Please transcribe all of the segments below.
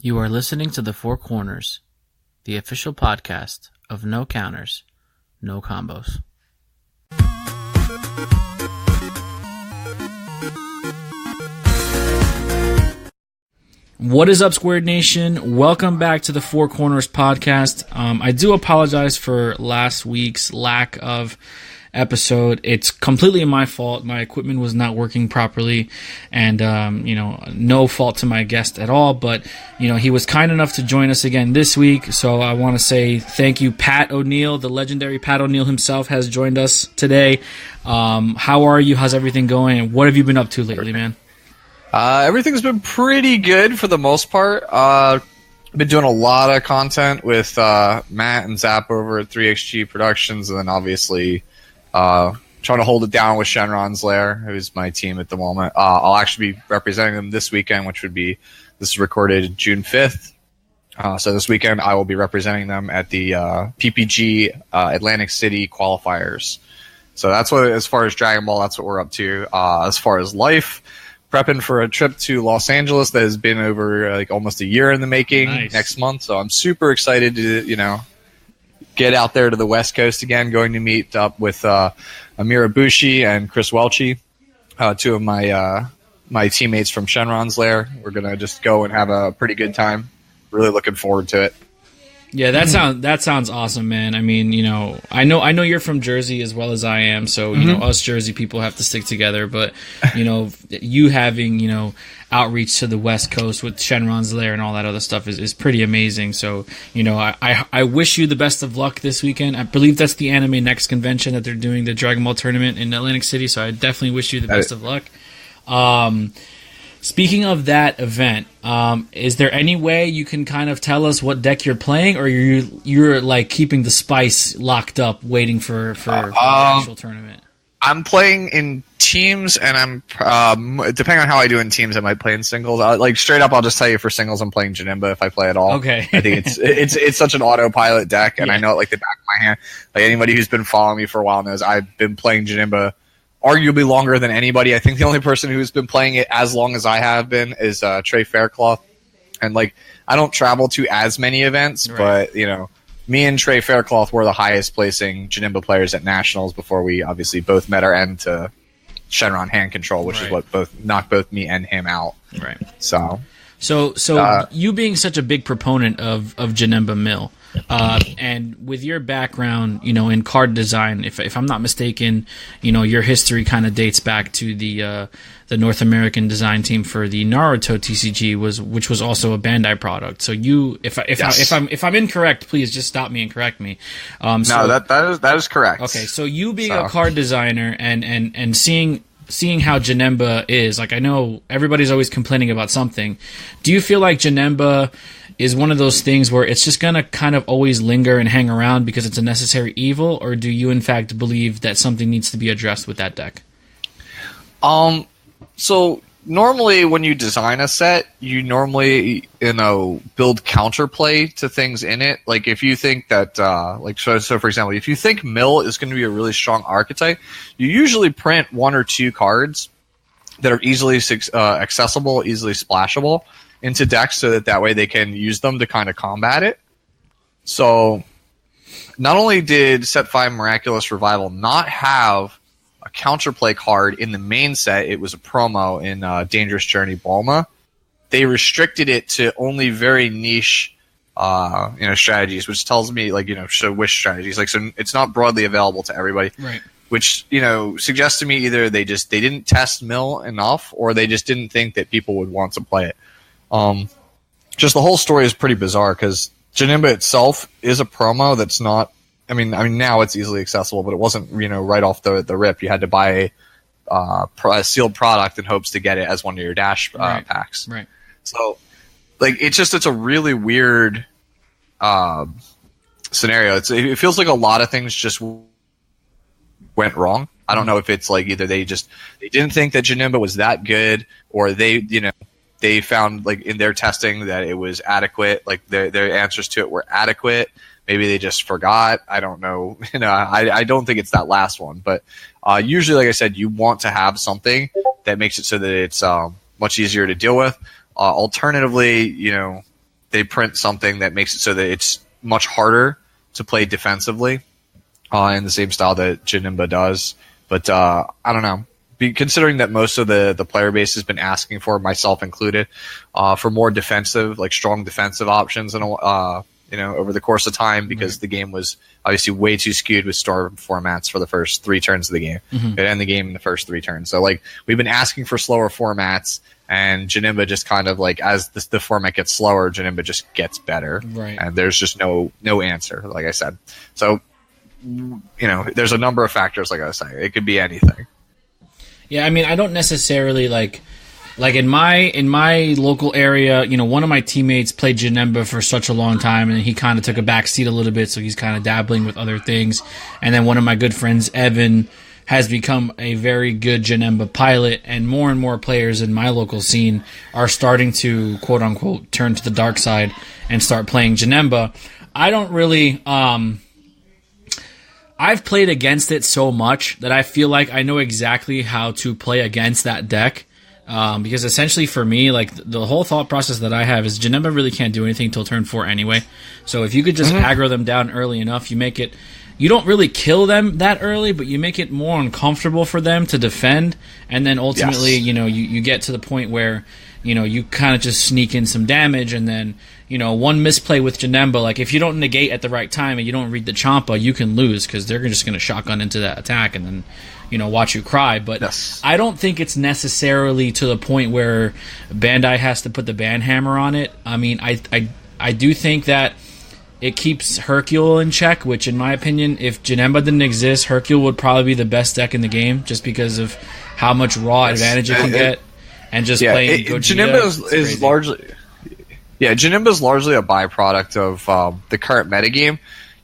You are listening to The Four Corners, the official podcast of No Counters, No Combos. What is up, Squared Nation? Welcome back to the Four Corners podcast. I do apologize for last week's lack of episode. It's completely my fault. My equipment was not working properly, and no fault to my guest at all. But he was kind enough to join us again this week, so I want to say thank you. Pat O'Neill, the legendary Pat O'Neill himself, has joined us today. How are you? How's everything going? And what have you been up to lately, man? Everything's been pretty good for the most part. I've been doing a lot of content with Matt and Zap over at 3XG Productions, and then obviously trying to hold it down with Shenron's Lair, who's my team at the moment. I'll actually be representing them this weekend, which would be, this is recorded June 5th. So this weekend I will be representing them at the PPG Atlantic City qualifiers. So that's what, as far as Dragon Ball, that's what we're up to. As far as life, prepping for a trip to Los Angeles that has been over almost a year in the making. Nice. Next month. So I'm super excited to, get out there to the West Coast again, going to meet up with Amir Ibushi and Chris Welchie, two of my teammates from Shenron's Lair. We're going to just go and have a pretty good time. Really looking forward to it. Yeah, that sounds awesome, man. I mean, I know you're from Jersey as well as I am, so us Jersey people have to stick together. But you having outreach to the West Coast with Shenron's Lair and all that other stuff is pretty amazing. So I wish you the best of luck this weekend. I believe that's the Anime Next convention that they're doing, the Dragon Ball tournament in Atlantic City. So I definitely wish you the best of luck. Speaking of that event, is there any way you can kind of tell us what deck you're playing, or you're like keeping the spice locked up, waiting for the actual tournament? I'm playing in teams, and I'm depending on how I do in teams, I might play in singles. Straight up, I'll just tell you for singles, I'm playing Janemba if I play at all. Okay. I think it's such an autopilot deck, and I know it like the back of my hand. Like anybody who's been following me for a while knows, I've been playing Janemba arguably longer than anybody. I think the only person who's been playing it as long as I have been is Trey Faircloth. And I don't travel to as many events, right. But me and Trey Faircloth were the highest placing Janemba players at Nationals before we obviously both met our end to Shenron hand control, which is what knocked both me and him out. Right. So you being such a big proponent of Janemba Mill, and with your background, in card design, if I'm not mistaken, your history kind of dates back to the North American design team for the Naruto TCG, which was also a Bandai product. So if I'm incorrect, please just stop me and correct me. No, that is correct. Okay, so you being a card designer and seeing how Janemba is, I know everybody's always complaining about something. Do you feel like Janemba is one of those things where it's just going to kind of always linger and hang around because it's a necessary evil, or do you in fact believe that something needs to be addressed with that deck? So normally when you design a set, you normally, build counterplay to things in it. Like if you think that, so for example, if you think Mill is going to be a really strong archetype, you usually print one or two cards that are easily accessible, easily splashable into decks so that way they can use them to kind of combat it. So not only did Set 5 Miraculous Revival not have a counterplay card in the main set, it was a promo in Dangerous Journey Bulma. They restricted it to only very niche strategies, which tells me so wish strategies. So it's not broadly available to everybody. Right. Which, suggests to me either they didn't test Mill enough, or they just didn't think that people would want to play it. Just the whole story is pretty bizarre because Janemba itself is a promo that's not. I mean, now it's easily accessible, but it wasn't. Right off the rip, you had to buy a sealed product in hopes to get it as one of your dash packs. Right. So, it's a really weird scenario. It feels like a lot of things just went wrong. I don't know if it's either they didn't think that Janemba was that good, or they found in their testing that it was adequate, their answers to it were adequate. Maybe they just forgot. I don't know. I don't think it's that last one, but usually, like I said, you want to have something that makes it so that it's much easier to deal with. Alternatively, they print something that makes it so that it's much harder to play defensively in the same style that Janemba does. But I don't know. Considering that most of the player base has been asking for, myself included, for more defensive, like strong defensive options, and over the course of time, because the game was obviously way too skewed with storm formats for the first 3 turns of the game. It ended the game in the first 3 turns. So like we've been asking for slower formats, and Janemba just kind of like, as the format gets slower, Janemba just gets better, and there's just no answer, like I said. So there's a number of factors, like I was saying. It could be anything. Yeah, I mean, I don't necessarily like in my local area, one of my teammates played Janemba for such a long time, and he kind of took a back seat a little bit, so he's kind of dabbling with other things. And then one of my good friends, Evan, has become a very good Janemba pilot, and more players in my local scene are starting to, quote unquote, turn to the dark side and start playing Janemba. I don't really... I've played against it so much that I feel like I know exactly how to play against that deck. Because essentially for me, like the whole thought process that I have is Janemba really can't do anything till turn 4 anyway. So if you could just aggro them down early enough, you don't really kill them that early, but you make it more uncomfortable for them to defend. And then ultimately, you get to the point where, you kind of just sneak in some damage, and then, one misplay with Janemba, like if you don't negate at the right time and you don't read the Champa, you can lose because they're just going to shotgun into that attack and then, watch you cry. But I don't think it's necessarily to the point where Bandai has to put the ban hammer on it. I mean, I do think that it keeps Hercule in check, which in my opinion, if Janemba didn't exist, Hercule would probably be the best deck in the game just because of how much raw advantage it can get. And just playing Gogeta, Janemba is largely... Yeah, Janemba is largely a byproduct of the current metagame.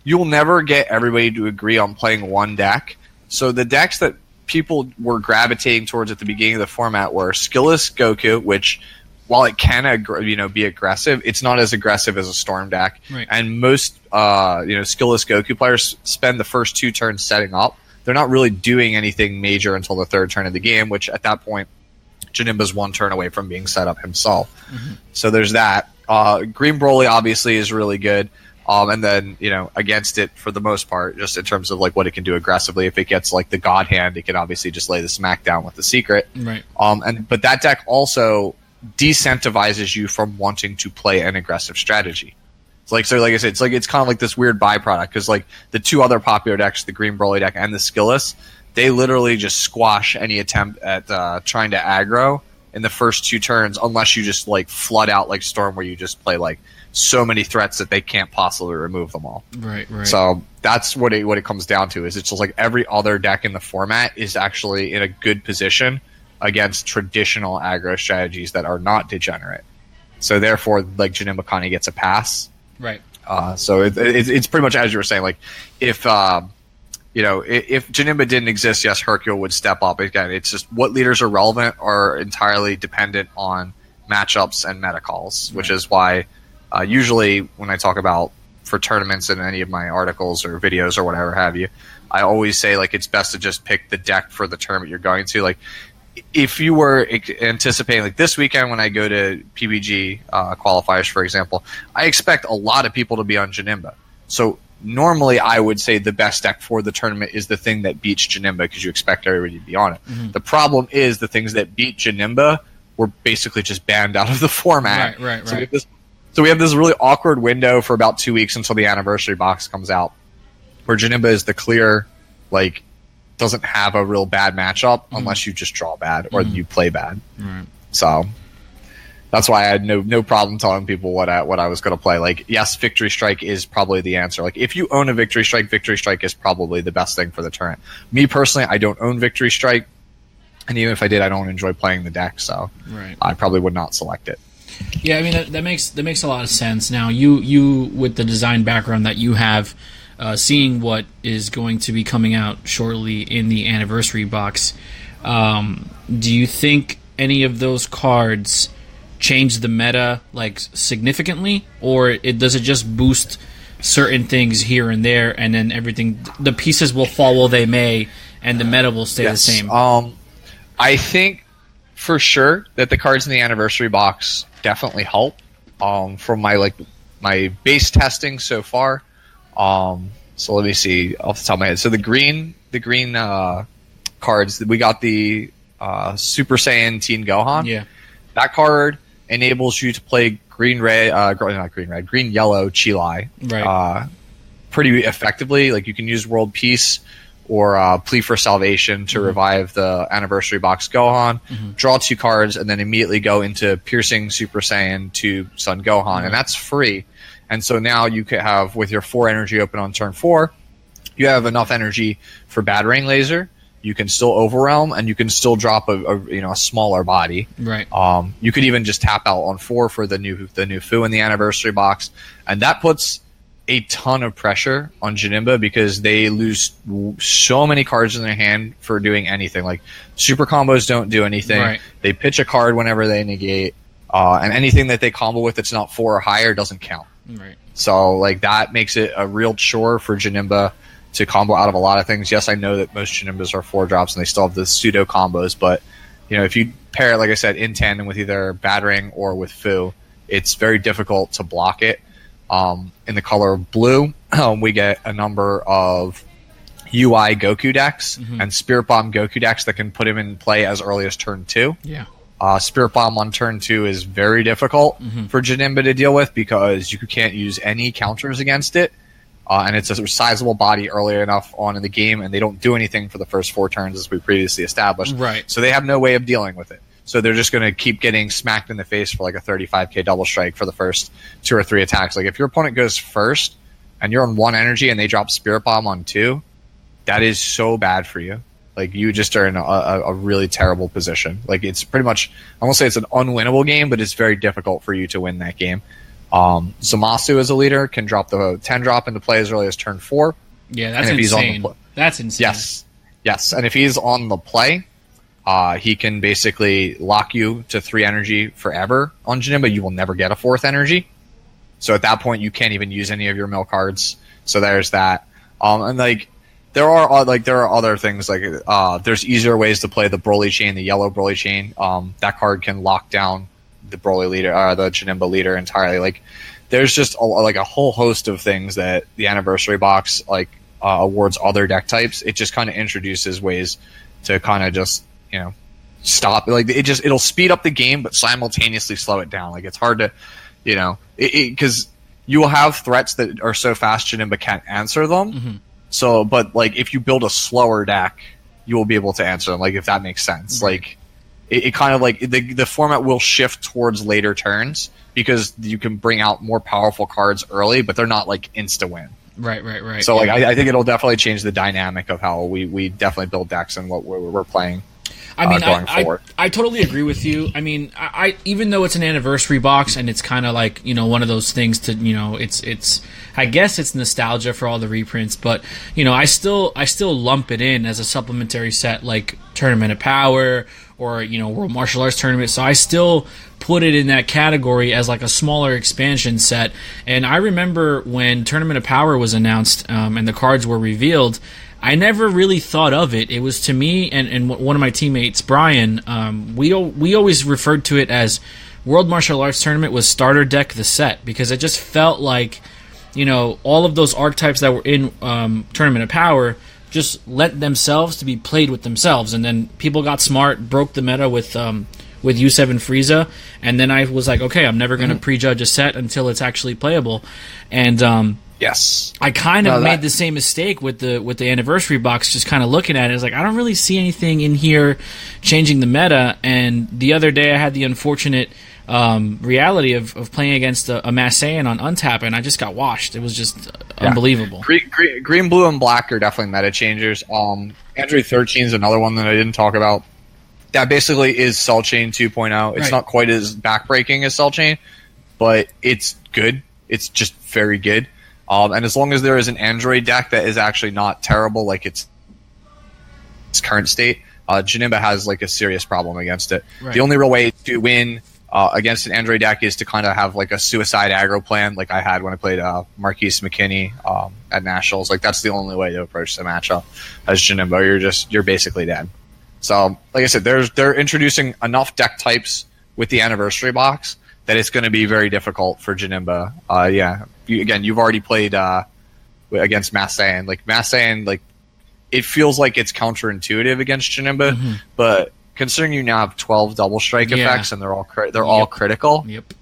You'll never get everybody to agree on playing one deck. So the decks that people were gravitating towards at the beginning of the format were Skillless Goku, which, while it can be aggressive, it's not as aggressive as a Storm deck. Right. And most Skillless Goku players spend the first 2 turns setting up. They're not really doing anything major until the 3rd turn of the game, which at that point, Janemba's 1 turn away from being set up himself. So there's that. Green Broly obviously is really good. And then, against it for the most part, just in terms of like what it can do aggressively, if it gets like the God Hand, it can obviously just lay the smack down with the secret. Right. But that deck also decentivizes you from wanting to play an aggressive strategy. Like I said, it's kind of like this weird byproduct, because like the 2 other popular decks, the Green Broly deck and the Skillless, they literally just squash any attempt at trying to aggro in the first 2 turns, unless you just like flood out like Storm, where you just play like so many threats that they can't possibly remove them all. Right. So that's what it comes down to. Is it's just like every other deck in the format is actually in a good position against traditional aggro strategies that are not degenerate. So therefore, like Janemba kind of gets a pass. Right. So it's pretty much as you were saying. Like if Janemba didn't exist, yes, Hercule would step up. Again, it's just what leaders are relevant are entirely dependent on matchups and meta calls, which is why usually when I talk about for tournaments in any of my articles or videos or whatever have you, I always say like it's best to just pick the deck for the tournament you're going to. Like if you were anticipating, like this weekend when I go to PBG qualifiers, for example, I expect a lot of people to be on Janemba. So normally I would say the best deck for the tournament is the thing that beats Janemba, because you expect everybody to be on it. The problem is the things that beat Janemba were basically just banned out of the format. Right. So we have this really awkward window for about 2 weeks until the anniversary box comes out, where Janemba is the clear, like, doesn't have a real bad matchup unless you just draw bad or you play bad. So that's why I had no problem telling people what I was going to play. Like, yes, Victory Strike is probably the answer. Like, if you own a Victory Strike is probably the best thing for the tournament. Me personally, I don't own Victory Strike, and even if I did, I don't enjoy playing the deck, so I probably would not select it. Yeah, I mean that makes a lot of sense. Now, you with the design background that you have, seeing what is going to be coming out shortly in the anniversary box, do you think any of those cards change the meta like significantly, or does it just boost certain things here and there, and then everything, the pieces will fall while they may, and the meta will stay the same? I think for sure that the cards in the anniversary box definitely help. from my base testing so far. So let me see off the top of my head. So the green cards, we got the Super Saiyan Teen Gohan. Yeah. That card enables you to play green yellow Chilai. Right. Pretty effectively. Like you can use World Peace or Plea for Salvation to revive the Anniversary Box Gohan, draw 2 cards, and then immediately go into Piercing Super Saiyan to Sun Gohan, and that's free. And so now you could have, with your 4 energy open on turn 4, you have enough energy for Battering Laser. You can still Overwhelm, and you can still drop a smaller body. Right. You could even just tap out on 4 for the new Fu in the Anniversary Box, and that puts a ton of pressure on Janemba because they lose so many cards in their hand for doing anything. Like super combos don't do anything. Right. They pitch a card whenever they negate, and anything that they combo with that's not 4 or higher doesn't count. Right. So like that makes it a real chore for Janemba to combo out of a lot of things. Yes, I know that most Janembas are 4 drops and they still have the pseudo combos, but if you pair it, like I said, in tandem with either Battering or with Fu, it's very difficult to block it. In the color of blue, we get a number of UI Goku decks and Spirit Bomb Goku decks that can put him in play as early as turn 2. Yeah. Spirit Bomb on turn 2 is very difficult for Janemba to deal with because you can't use any counters against it. And it's a sizable body earlier enough on in the game, and they don't do anything for the first 4 turns as we previously established. Right. So they have no way of dealing with it. So they're just going to keep getting smacked in the face for like a 35k double strike for the first 2 or 3 attacks. Like if your opponent goes first and you're on 1 energy and they drop Spirit Bomb on 2, that is so bad for you. Like you just are in a really terrible position. Like it's pretty much, I won't say it's an unwinnable game, but it's very difficult for you to win that game. Zamasu as a leader can drop the 10 drop into play as early as turn 4. Yeah, that's insane. That's insane. Yes. And if he's on the play, he can basically lock you to 3 energy forever on Janemba. You will never get a 4th energy. So at that point, you can't even use any of your mill cards. So there's that. And like there are other things like there's easier ways to play the Broly chain, the yellow Broly chain. That card can lock down the Broly leader, the Janemba leader entirely. Like there's just a whole host of things that the Anniversary Box awards other deck types. It just kind of introduces ways to kind of just stop. Like it'll speed up the game, but simultaneously slow it down. Like it's hard to, because you will have threats that are so fast Janemba can't answer them. So, but like if you build a slower deck, you will be able to answer them. Like if that makes sense. Like it kind of like the format will shift towards later turns because you can bring out more powerful cards early, but they're not like insta win. Right. So like I think it'll definitely change the dynamic of how we definitely build decks and what we're playing. Going forward. I totally agree with you. I mean, I even though it's an Anniversary Box and it's kind of like one of those things to it's I guess it's nostalgia for all the reprints, but I still lump it in as a supplementary set like Tournament of Power or World Martial Arts Tournament. So I still put it in that category as like a smaller expansion set. And I remember when Tournament of Power was announced and the cards were revealed, I never really thought of it. It was to me and one of my teammates, Brian, we always referred to it as World Martial Arts Tournament was starter deck the set because it just felt like, all of those archetypes that were in Tournament of Power just lent themselves to be played with themselves. And then people got smart, broke the meta with U7 Frieza, and then I was like, okay, I'm never going to prejudge a set until it's actually playable. And yes, I kind of made the same mistake with the Anniversary Box, just kind of looking at it. It's like, I don't really see anything in here changing the meta. And the other day I had the unfortunate reality of playing against a Mass Saiyan on Untap, and I just got washed. It was just unbelievable. Green, blue, and black are definitely meta changers. Android 13 is another one that I didn't talk about. That basically is Cell Chain 2.0. It's not quite as backbreaking as Cell Chain, but it's good. It's just very good. And as long as there is an Android deck that is actually not terrible, like its current state, Janemba has like a serious problem against it. Right. The only real way to win against an Android deck is to kind of have like a suicide aggro plan, like I had when I played Marquise McKinney at Nationals. Like that's the only way to approach the matchup as Janemba. You're basically dead. So, like I said, they're introducing enough deck types with the Anniversary Box that it's going to be very difficult for Janemba. You've already played against Mass Saiyan. Like Mass Saiyan, like it feels like it's counterintuitive against Janemba, but considering you now have 12 double strike effects and they're all critical. Yep.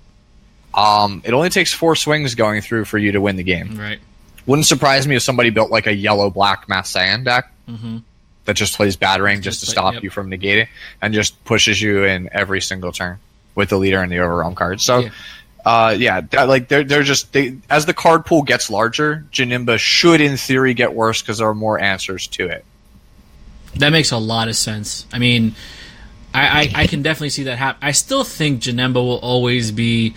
It only takes 4 swings going through for you to win the game. Right. Wouldn't surprise me if somebody built like a yellow-black Mass Saiyan deck that just plays Batarang just to stop you from negating and just pushes you in every single turn with the leader and the overwhelm card. So, they're just as the card pool gets larger, Janemba should in theory get worse because there are more answers to it. That makes a lot of sense. I mean, I can definitely see that happen. I still think Janemba will always be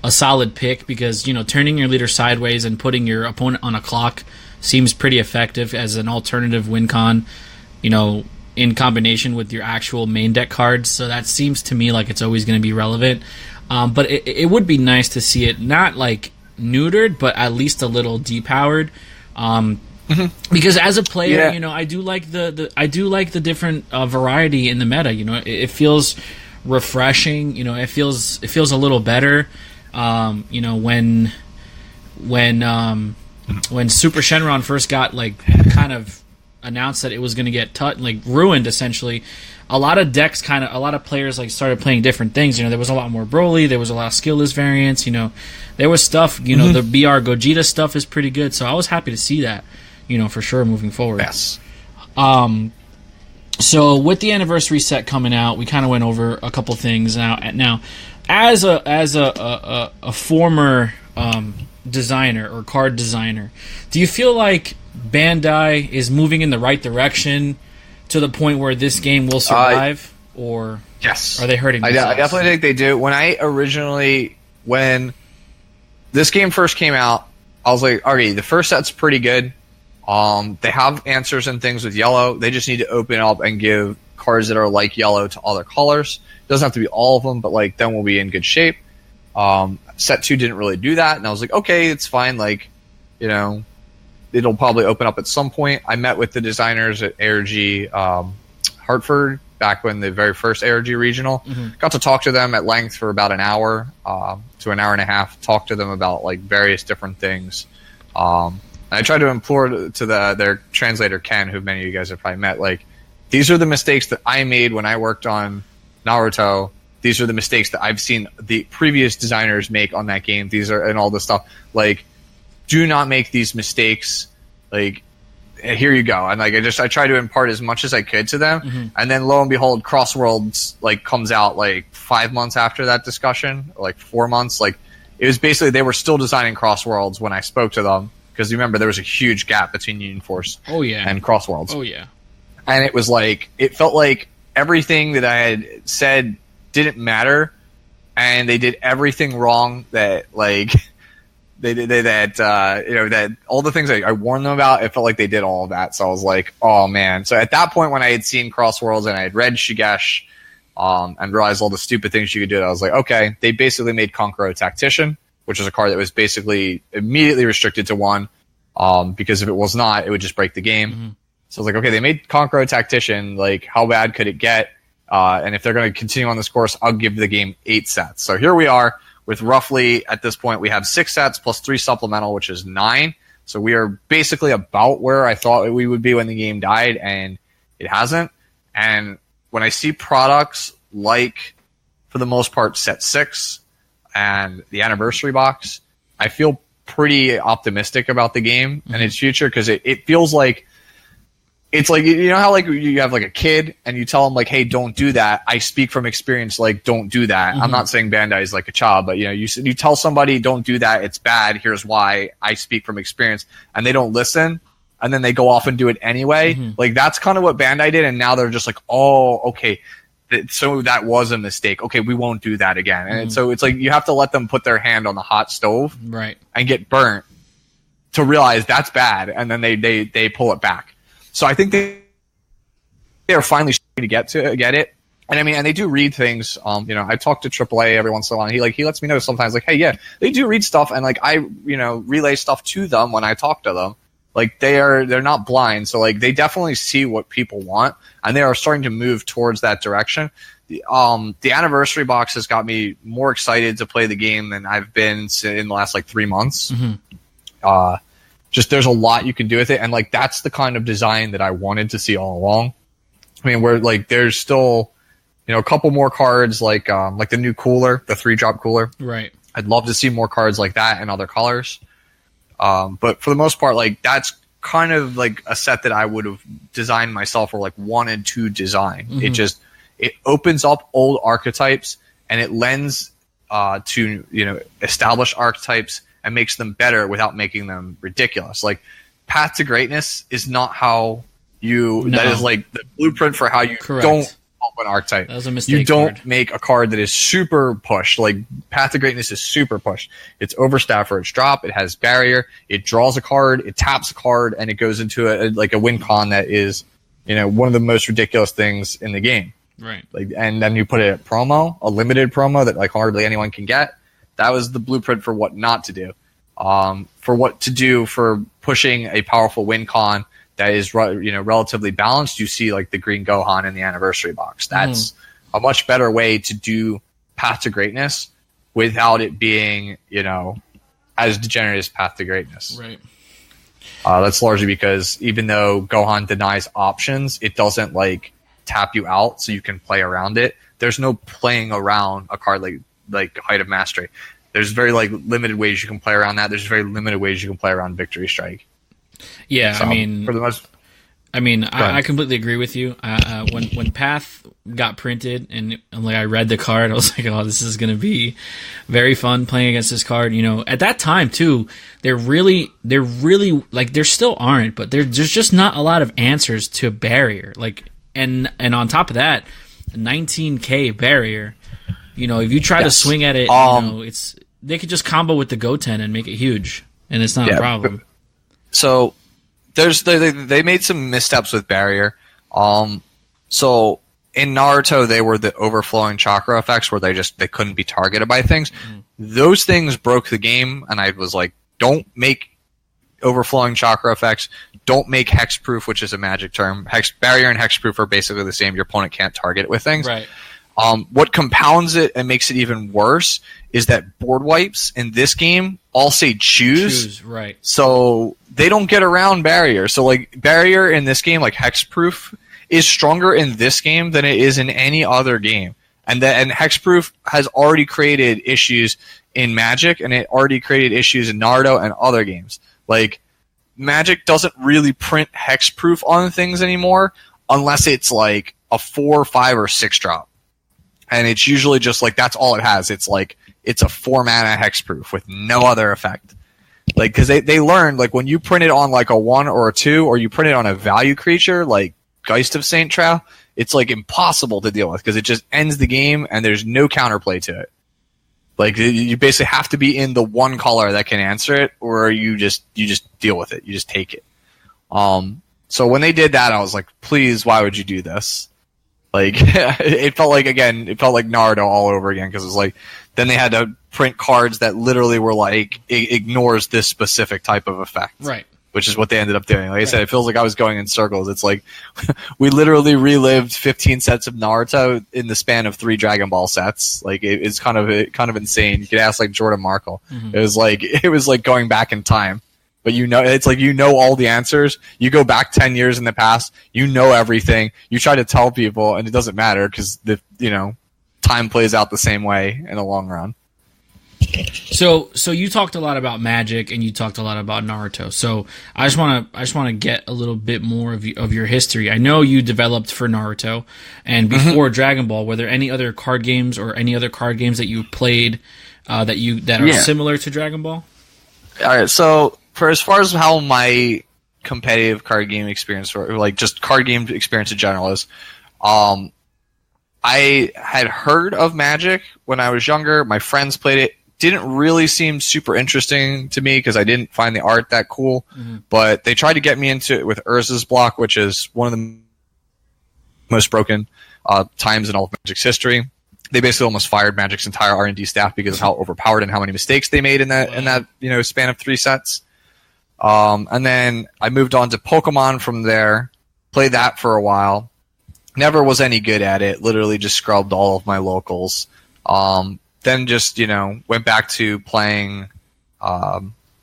a solid pick because, you know, turning your leader sideways and putting your opponent on a clock seems pretty effective as an alternative win con, you know, in combination with your actual main deck cards. So that seems to me like it's always going to be relevant. But it would be nice to see it not like neutered, but at least a little depowered. Because as a player, you know, I do like the different variety in the meta. You know, it feels refreshing. You know, it feels a little better. You know, when Super Shenron first got like kind of announced that it was going to get ruined essentially, a lot of players like started playing different things. You know, there was a lot more Broly, there was a lot of skillless variants. You know, there was stuff. You know, the BR Gogeta stuff is pretty good. So I was happy to see that. You know, for sure moving forward. Yes. So with the anniversary set coming out, we kind of went over a couple things. Now, as a former designer or card designer, do you feel like Bandai is moving in the right direction to the point where this game will survive, or yes, are they hurting themselves? I definitely think they do. When this game first came out, I was like, okay, the first set's pretty good. They have answers and things with yellow. They just need to open up and give cards that are like yellow to other colors. It doesn't have to be all of them, but like then we'll be in good shape. Set 2 didn't really do that, and I was like, okay, it's fine. Like, you know, it'll probably open up at some point. I met with the designers at ARG Hartford back when the very first ARG regional. Got to talk to them at length for about an hour to an hour and a half. Talk to them about like various different things. I tried to implore to their translator, Ken, who many of you guys have probably met, like, these are the mistakes that I made when I worked on Naruto. These are the mistakes that I've seen the previous designers make on that game. These are, and all this stuff. Like, do not make these mistakes. Like, here you go. And like, I tried to impart as much as I could to them. And then lo and behold, Crossworlds like comes out like 5 months after that discussion, or like 4 months. Like, it was basically, they were still designing Crossworlds when I spoke to them. Because remember, there was a huge gap between Union Force and Crossworlds. Oh, yeah. And it was like, it felt like everything that I had said didn't matter, and they did everything wrong that, like, that all the things I warned them about, it felt like they did all of that. So I was like, oh, man. So at that point, when I had seen Crossworlds and I had read Shigesh and realized all the stupid things you could do, I was like, okay, they basically made Conqueror Tactician, which is a card that was basically immediately restricted to 1, because if it was not, it would just break the game. So I was like, okay, they made Conqueror Tactician, like, how bad could it get? And if they're going to continue on this course, I'll give the game 8 sets. So here we are with roughly, at this point, we have 6 sets plus 3 supplemental, which is 9. So we are basically about where I thought we would be when the game died, and it hasn't. And when I see products like, for the most part, set 6, and the anniversary box, I feel pretty optimistic about the game and its future, because it feels like, it's like, you know how like you have like a kid and you tell them like, hey, don't do that. I speak from experience, like, don't do that. I'm not saying Bandai is like a child, but you know, you tell somebody, don't do that, it's bad, here's why, I speak from experience, and they don't listen, and then they go off and do it anyway. Like, that's kind of what Bandai did, and now they're just like, oh, okay, so that was a mistake. Okay, we won't do that again. And so it's like you have to let them put their hand on the hot stove, right, and get burnt to realize that's bad, and then they pull it back. So I think they are finally starting to get it. And I mean, and they do read things. You know, I talk to AAA every once in a while. And he lets me know sometimes, like, hey, yeah, they do read stuff, and like I, you know, relay stuff to them when I talk to them. Like, they're not blind, so like they definitely see what people want, and they are starting to move towards that direction. the anniversary box has got me more excited to play the game than I've been in the last like 3 months. Just there's a lot you can do with it, and like that's the kind of design that I wanted to see all along. I mean, where like there's still, a couple more cards like the new cooler, the 3-drop cooler. Right. I'd love to see more cards like that in other colors. But for the most part, like that's kind of like a set that I would have designed myself or like wanted to design. It opens up old archetypes and it lends to established archetypes and makes them better without making them ridiculous. Like Path to Greatness is not how that is like the blueprint for how you don't help an archetype. That was a mistake. You don't make a card that is super pushed. Like Path to Greatness is super pushed. It's overstaffed for its drop. It has barrier. It draws a card. It taps a card, and it goes into a win con that is, one of the most ridiculous things in the game. Right. Like, and then you put it at promo, a limited promo that like hardly anyone can get. That was the blueprint for what not to do. For what to do for pushing a powerful win con that is relatively balanced. You see like the green Gohan in the anniversary box. That's a much better way to do Path to Greatness without it being as degenerate as Path to Greatness. Right. That's largely because even though Gohan denies options, it doesn't like tap you out so you can play around it. There's no playing around a card like Height of Mastery. There's very like limited ways you can play around that. There's very limited ways you can play around Victory Strike. Yeah, so, for the most. I completely agree with you. When Path got printed and like I read the card, I was like, oh, this is going to be very fun playing against this card. At that time too, they're really like there still aren't, but there's just not a lot of answers to barrier. Like and on top of that, 19K barrier. If you try to swing at it, it's they could just combo with the Goten and make it huge, and it's not a problem. So they made some missteps with barrier. So in Naruto they were the overflowing chakra effects where they couldn't be targeted by things. Those things broke the game, and I was like, don't make overflowing chakra effects. Don't make hexproof, which is a magic term. Barrier and hexproof are basically the same. Your opponent can't target it with things. Right. What compounds it and makes it even worse is that board wipes in this game all say choose. Right. So they don't get around barrier. So like barrier in this game, like hexproof, is stronger in this game than it is in any other game. And hexproof has already created issues in Magic, and it already created issues in Naruto and other games. Like Magic doesn't really print hexproof on things anymore unless it's like a 4, 5, or 6 drop. And it's usually just like that's all it has. It's like it's a 4 mana hexproof with no other effect. Like because they learned like when you print it on like a 1 or a 2, or you print it on a value creature like Geist of Saint Trau, it's like impossible to deal with because it just ends the game and there's no counterplay to it. Like you basically have to be in the one color that can answer it, or you just deal with it. You just take it. So when they did that, I was like, please, why would you do this? Like it felt like Naruto all over again because it was like then they had to print cards that literally were like it ignores this specific type of effect, right? Which is what they ended up doing. Like I said, it feels like I was going in circles. It's like we literally relived 15 sets of Naruto in the span of 3 Dragon Ball sets. Like it's kind of insane. You could ask like Jordan Markle. Mm-hmm. It was like going back in time. But it's like all the answers. You go back 10 years in the past, everything. You try to tell people, and it doesn't matter because time plays out the same way in the long run. So you talked a lot about Magic, and you talked a lot about Naruto. So I just want to get a little bit more of your history. I know you developed for Naruto, and before Dragon Ball, were there any other card games or any other card games that you played that are similar to Dragon Ball? All right, so for as far as how my competitive card game experience or like just card game experience in general is, I had heard of Magic when I was younger. My friends played it. Didn't really seem super interesting to me because I didn't find the art that cool. Mm-hmm. But they tried to get me into it with Urza's Block, which is one of the most broken times in all of Magic's history. They basically almost fired Magic's entire R&D staff because of how overpowered and how many mistakes they made in that span of 3 sets. And then I moved on to Pokemon from there, played that for a while. Never was any good at it. Literally just scrubbed all of my locals. Then just, went back to playing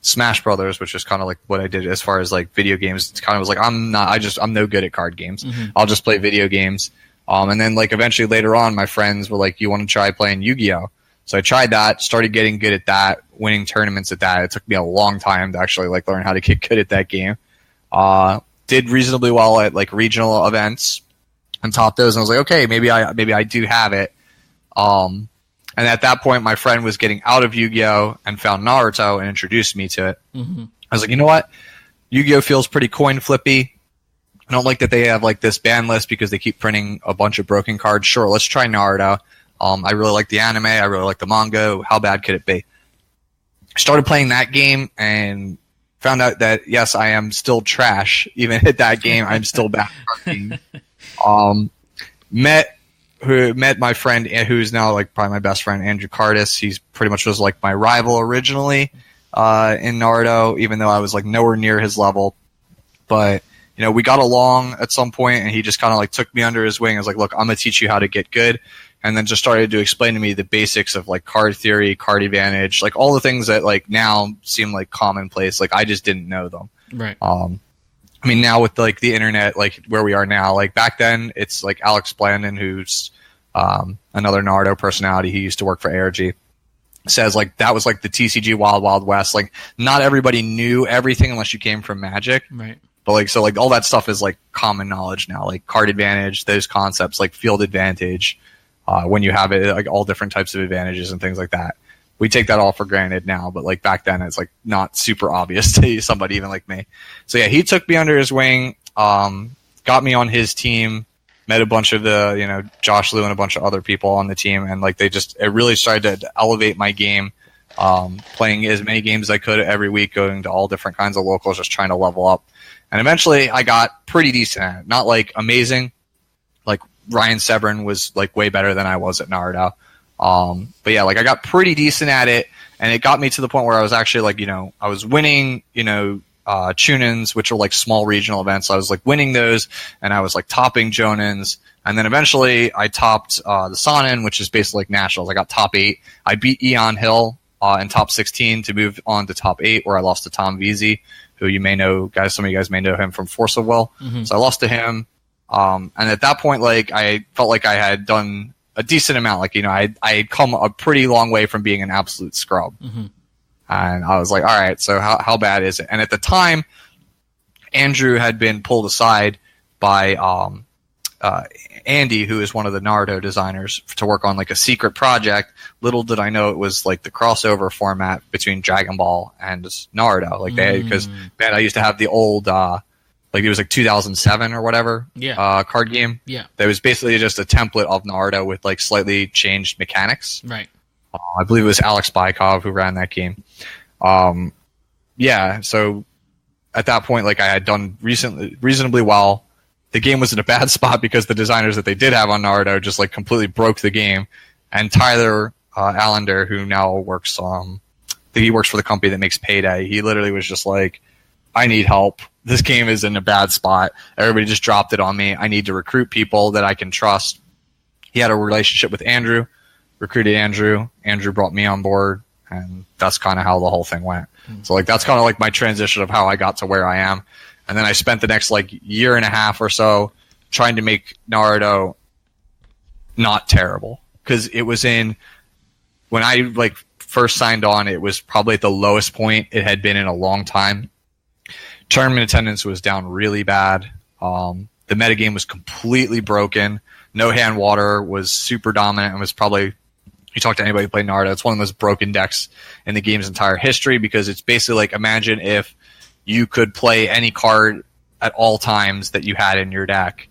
Smash Brothers, which is kind of like what I did as far as like video games. It's kind of was like, I'm no good at card games. Mm-hmm. I'll just play video games. And then like eventually later on, my friends were like, you want to try playing Yu-Gi-Oh? So I tried that, started getting good at that, winning tournaments at that. It took me a long time to actually like learn how to get good at that game. Did reasonably well at like regional events and topped those. And I was like, okay, maybe I do have it. And at that point, my friend was getting out of Yu-Gi-Oh! And found Naruto and introduced me to it. Mm-hmm. I was like, you know what? Yu-Gi-Oh! Feels pretty coin flippy. I don't like that they have like this ban list because they keep printing a bunch of broken cards. Sure, let's try Naruto. I really like the anime. I really like the manga. How bad could it be? Started playing that game and found out that, yes, I am still trash. Even at that game, I'm still bad at Met my friend, who's now like probably my best friend, Andrew Cardis. He's pretty much was like my rival originally in Naruto, even though I was like nowhere near his level. But we got along at some point, and he just kind of like took me under his wing. I was like, look, I'm gonna teach you how to get good, and then just started to explain to me the basics of like card theory, card advantage, like all the things that like now seem like commonplace. Like I just didn't know them. Right. I mean, now with like the internet, like where we are now, like back then, it's like Alex Blandon, who's another Naruto personality. He used to work for ARG. Says like that was like the TCG Wild Wild West. Like not everybody knew everything unless you came from Magic. Right. But like so like all that stuff is like common knowledge now. Like card advantage, those concepts, like field advantage, when you have it, like all different types of advantages and things like that. We take that all for granted now, but like back then it's like not super obvious to somebody even like me. So yeah, he took me under his wing, got me on his team, met a bunch of the, Josh Liu and a bunch of other people on the team. And like it really started to elevate my game, playing as many games as I could every week, going to all different kinds of locals, just trying to level up. And eventually I got pretty decent at it. Not like amazing. Like Ryan Severin was like way better than I was at Naruto. But yeah, like I got pretty decent at it, and it got me to the point where I was actually like, I was winning, Chunins, which are like small regional events. I was like winning those, and I was like topping Jonins. And then eventually I topped, the Sonin, which is basically like nationals. I got top 8. I beat Eon Hill, in top 16 to move on to top 8, where I lost to Tom Veazey, who you may know, guys. Some of you guys may know him from Force of Will. Mm-hmm. So I lost to him. And at that point, like I felt like I had done a decent amount. Like, I had come a pretty long way from being an absolute scrub. Mm-hmm. And I was like, all right, so how bad is it? And at the time, Andrew had been pulled aside by Andy, who is one of the Naruto designers, to work on like a secret project. Little did I know it was like the crossover format between Dragon Ball and Naruto. Like because I used to have the old like it was like 2007 or whatever card game. Yeah, that was basically just a template of Naruto with like slightly changed mechanics. Right. I believe it was Alex Bykov who ran that game. Yeah, so at that point, like I had done reasonably well. The game was in a bad spot because the designers that they did have on Naruto just like completely broke the game. And Tyler Allender, who now works, I think he works for the company that makes Payday. He literally was just like, I need help. This game is in a bad spot. Everybody just dropped it on me. I need to recruit people that I can trust. He had a relationship with Andrew, recruited Andrew. Andrew brought me on board, and that's kind of how the whole thing went. So like that's kind of like my transition of how I got to where I am. And then I spent the next like year and a half or so trying to make Naruto not terrible, because it was when I like first signed on, it was probably at the lowest point it had been in a long time. Tournament attendance was down really bad. The metagame was completely broken. No Hand Water was super dominant and was probably, you talk to anybody who played Naruto, it's one of the most broken decks in the game's entire history, because it's basically like, imagine if you could play any card at all times that you had in your deck,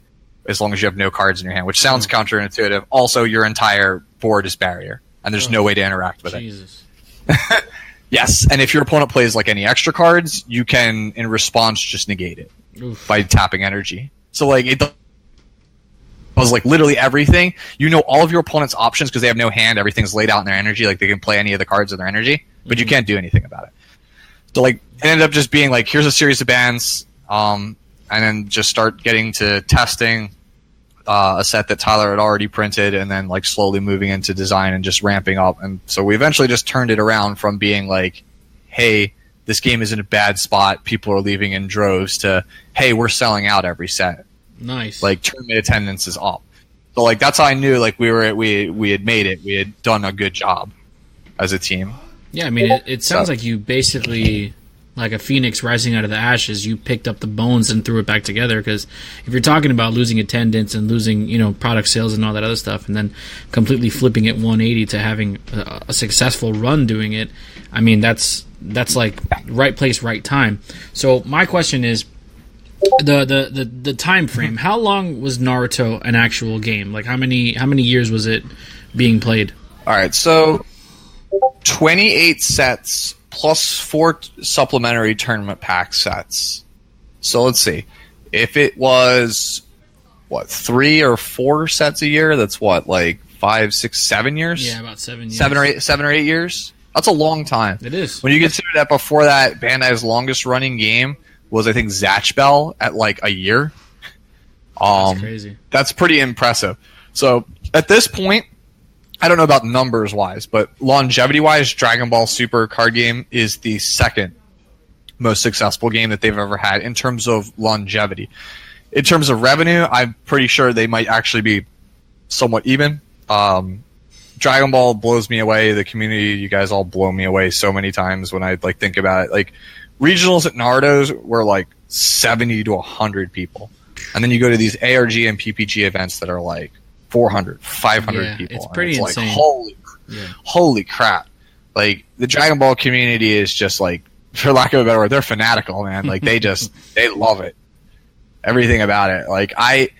as long as you have no cards in your hand, which sounds counterintuitive. Also, your entire board is barrier, and there's no way to interact with it. Yes, and if your opponent plays like any extra cards, you can, in response, just negate it by tapping energy. So like it was like literally everything. You know all of your opponent's options because they have no hand. Everything's laid out in their energy. Like they can play any of the cards in their energy, but you can't do anything about it. So like it ended up just being like, here's a series of bans, and then just start getting to testing. a set that Tyler had already printed, and then like slowly moving into design and just ramping up. And so we eventually just turned it around from being like, hey, this game is in a bad spot, people are leaving in droves, to, hey, we're selling out every set. Nice. Like, tournament attendance is up. So like that's how I knew like we had made it. We had done a good job as a team. Yeah, I mean, it sounds like you basically, like a phoenix rising out of the ashes, you picked up the bones and threw it back together. Because if you're talking about losing attendance and losing, product sales and all that other stuff, and then completely flipping it 180 to having a successful run doing it, I mean, that's like right place, right time. So my question is, the time frame. How long was Naruto an actual game? Like how many years was it being played? All right, so 28 sets plus 4 supplementary tournament pack sets. So let's see. If it was 3 or 4 sets a year, that's like 5, 6, 7 years? Yeah, about 7 years. 7 or 8 years? That's a long time. It is. When you consider that before that, Bandai's longest running game was, I think, Zatch Bell at like a year. That's crazy. That's pretty impressive. So at this point, I don't know about numbers wise, but longevity wise, Dragon Ball Super card game is the second most successful game that they've ever had in terms of longevity. In terms of revenue, I'm pretty sure they might actually be somewhat even. Dragon Ball blows me away. The community, you guys all blow me away so many times when I like think about it. Like regionals at Naruto's were like 70 to 100 people. And then you go to these ARG and PPG events that are like 400, 500 people. It's pretty insane. Like, holy crap. Like the Dragon Ball community is just like, for lack of a better word, they're fanatical, man. Like they love it. Everything about it. Like I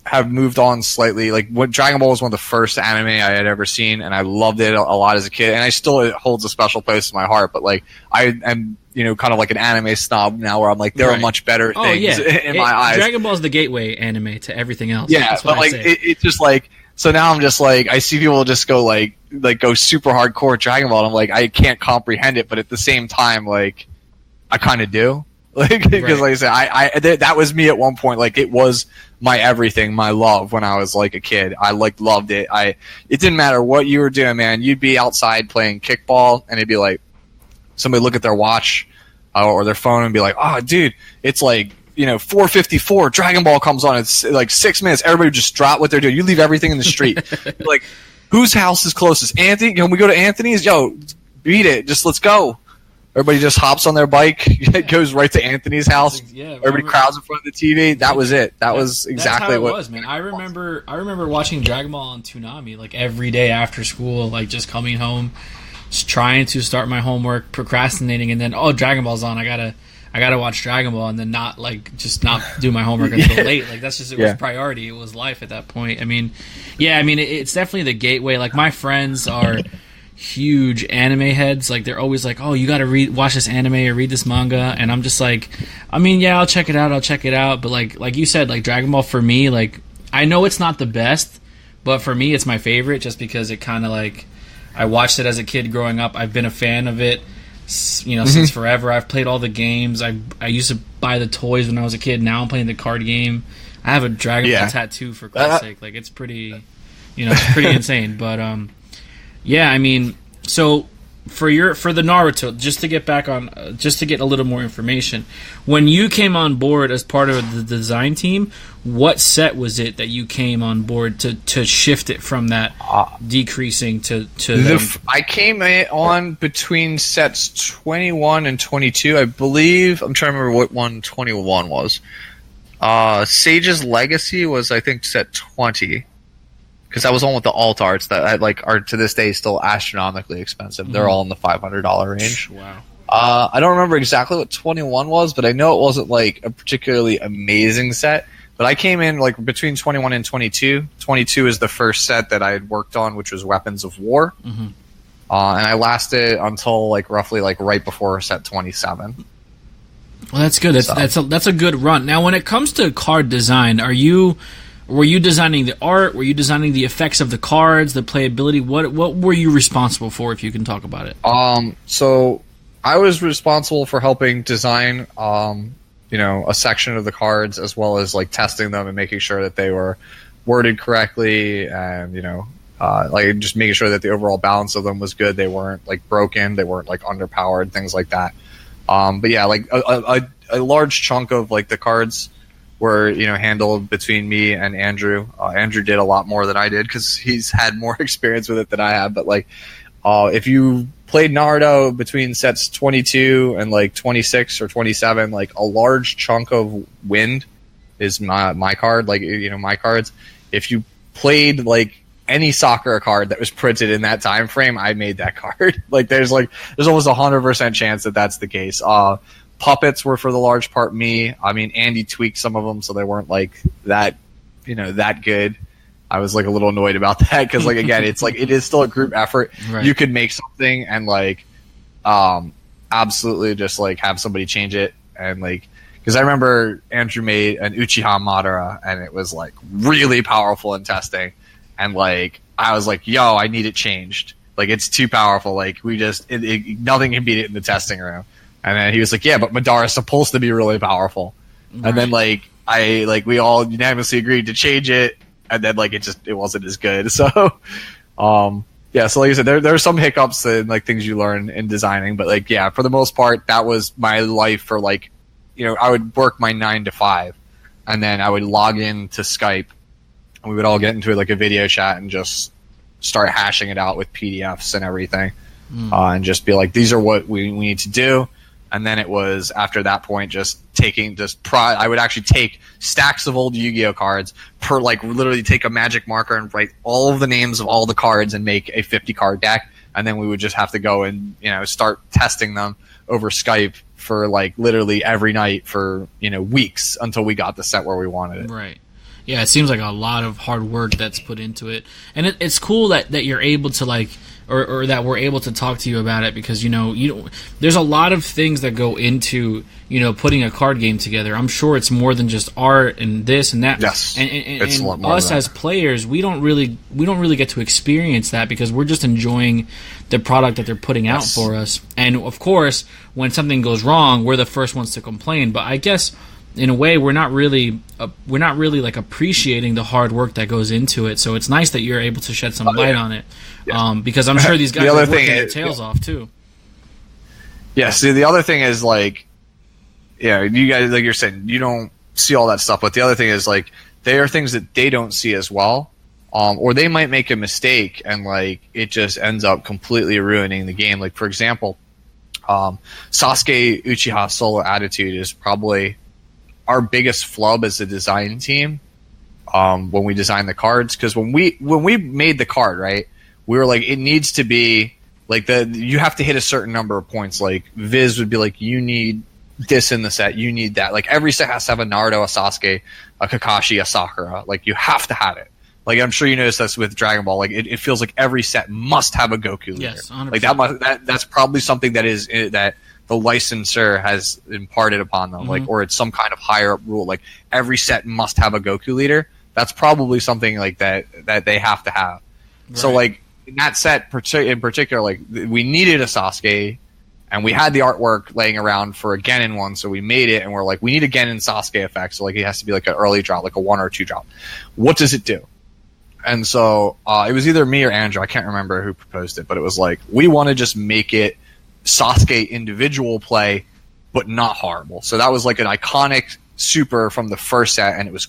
have moved on slightly. Like what Dragon Ball was one of the first anime I had ever seen, and I loved it a lot as a kid, and it holds a special place in my heart. But like I am, kind of like an anime snob now, where I'm like, there are much better things in my eyes. Dragon Ball is the gateway anime to everything else. Yeah, but like it's just like, so now I'm just like, I see people just go like go super hardcore at Dragon Ball, and I'm like, I can't comprehend it, but at the same time, like I kind of do. Like, because like I said, I that was me at one point. Like it was my everything, my love when I was like a kid. I like loved it. It didn't matter what you were doing, man. You'd be outside playing kickball, and it'd be like somebody look at their watch or their phone and be like, "Oh, dude, it's like 4:54. Dragon Ball comes on. It's like 6 minutes. Everybody would just drop what they're doing. You leave everything in the street. Like, whose house is closest? Anthony? Can we go to Anthony's? Yo, beat it. Just let's go." Everybody just hops on their bike, goes right to Anthony's house. Yeah, everybody crowds in front of the TV. That was it. That was exactly what it was, man. I remember watching Dragon Ball on Toonami like every day after school, like just coming home, just trying to start my homework, procrastinating, and then Dragon Ball's on. I gotta watch Dragon Ball, and then not do my homework until late. Like that's just was priority. It was life at that point. I mean, it's definitely the gateway. Like my friends are huge anime heads. Like they're always like, "Oh, you got to watch this anime or read this manga," and I'm just like, I mean, yeah, I'll check it out. But like you said, like Dragon Ball for me, like I know it's not the best, but for me, it's my favorite just because it kind of like I watched it as a kid growing up. I've been a fan of it, since forever. I've played all the games. I used to buy the toys when I was a kid. Now I'm playing the card game. I have a Dragon Ball tattoo for Christ's sake. Like it's pretty, it's pretty insane. But yeah, I mean, so for the Naruto, just to get a little more information, when you came on board as part of the design team, what set was it that you came on board to shift it from that decreasing to I came on between sets 21 and 22, I believe. I'm trying to remember what one 21 was. Sage's Legacy was, I think, set 20. Because that was one with the alt arts that are to this day still astronomically expensive. Mm-hmm. They're all in the $500 range. Wow. I don't remember exactly what 21 was, but I know it wasn't like a particularly amazing set. But I came in like between 21 and 22. 22 is the first set that I had worked on, which was Weapons of War. Mm-hmm. And I lasted until like roughly like right before set 27. Well, that's good. That's a good run. Now, when it comes to card design, were you designing the art? Were you designing the effects of the cards, the playability? What were you responsible for, if you can talk about it? So I was responsible for helping design a section of the cards, as well as like testing them and making sure that they were worded correctly, and like just making sure that the overall balance of them was good. They weren't like broken, they weren't like underpowered, things like that. But yeah, like a large chunk of like the cards were handled between me and Andrew. Andrew did a lot more than I did because he's had more experience with it than I have. But like, if you played Naruto between sets 22 and like 26 or 27, like a large chunk of wind is my card. Like my cards. If you played like any Sakura card that was printed in that time frame, I made that card. Like there's almost 100% chance that that's the case. Puppets were for the large part me. I mean, Andy tweaked some of them so they weren't like that, that good. I was like a little annoyed about that because like again, it's like it is still a group effort. Right. You could make something and like absolutely just like have somebody change it, and like because I remember Andrew made an Uchiha Madara and it was like really powerful in testing, and like I was like, yo, I need it changed. Like it's too powerful. Like we just nothing can beat it in the testing room. And then he was like, yeah, but Madara's supposed to be really powerful. Right. And then we all unanimously agreed to change it, and then like it wasn't as good. So yeah, so like I said, there are some hiccups and like things you learn in designing, but like yeah, for the most part that was my life for like I would work my 9 to 5 and then I would log in to Skype and we would all get into like a video chat and just start hashing it out with PDFs and everything. And just be like, these are what we need to do. And then it was after that point I would actually take stacks of old Yu-Gi-Oh cards literally take a magic marker and write all of the names of all the cards and make a 50 card deck. And then we would just have to go and, start testing them over Skype for like literally every night for, weeks until we got the set where we wanted it. Right. Yeah. It seems like a lot of hard work that's put into it. And it's cool that you're able to like, or that we're able to talk to you about it because there's a lot of things that go into putting a card game together. I'm sure it's more than just art and this and that. Yes, it's a lot more us as players, we don't really get to experience that because we're just enjoying the product that they're putting out for us. And of course, when something goes wrong, we're the first ones to complain. But I guess in a way, we're not really like appreciating the hard work that goes into it. So it's nice that you're able to shed some light on it, because I'm sure these guys are working their tails off too. Yeah. See, the other thing is like, you guys, like you're saying, you don't see all that stuff, but the other thing is like, there are things that they don't see as well, or they might make a mistake and like it just ends up completely ruining the game. Like for example, Sasuke Uchiha Solo Attitude is probably our biggest flub as a design team when we design the cards, because when we made the card, right, we were like, it needs to be like you have to hit a certain number of points. Like Viz would be like, you need this in the set, you need that. Like every set has to have a Naruto, a Sasuke, a Kakashi, a Sakura. Like you have to have it. Like I'm sure you noticed this with Dragon Ball. Like it feels like every set must have a Goku leader. Yes, 100%. Like that's probably something that the licensor has imparted upon them, like, or it's some kind of higher up rule. Like every set must have a Goku leader. That's probably something like that they have to have. Right. So like in that set in particular, like we needed a Sasuke, and we had the artwork laying around for a Genin one, so we made it, and we're like, we need a Genin Sasuke effect. So like it has to be like an early drop, like a 1 or 2 drop. What does it do? And so it was either me or Andrew, I can't remember who proposed it, but it was like, we want to just make it Sasuke individual play, but not horrible. So that was like an iconic super from the first set, and it was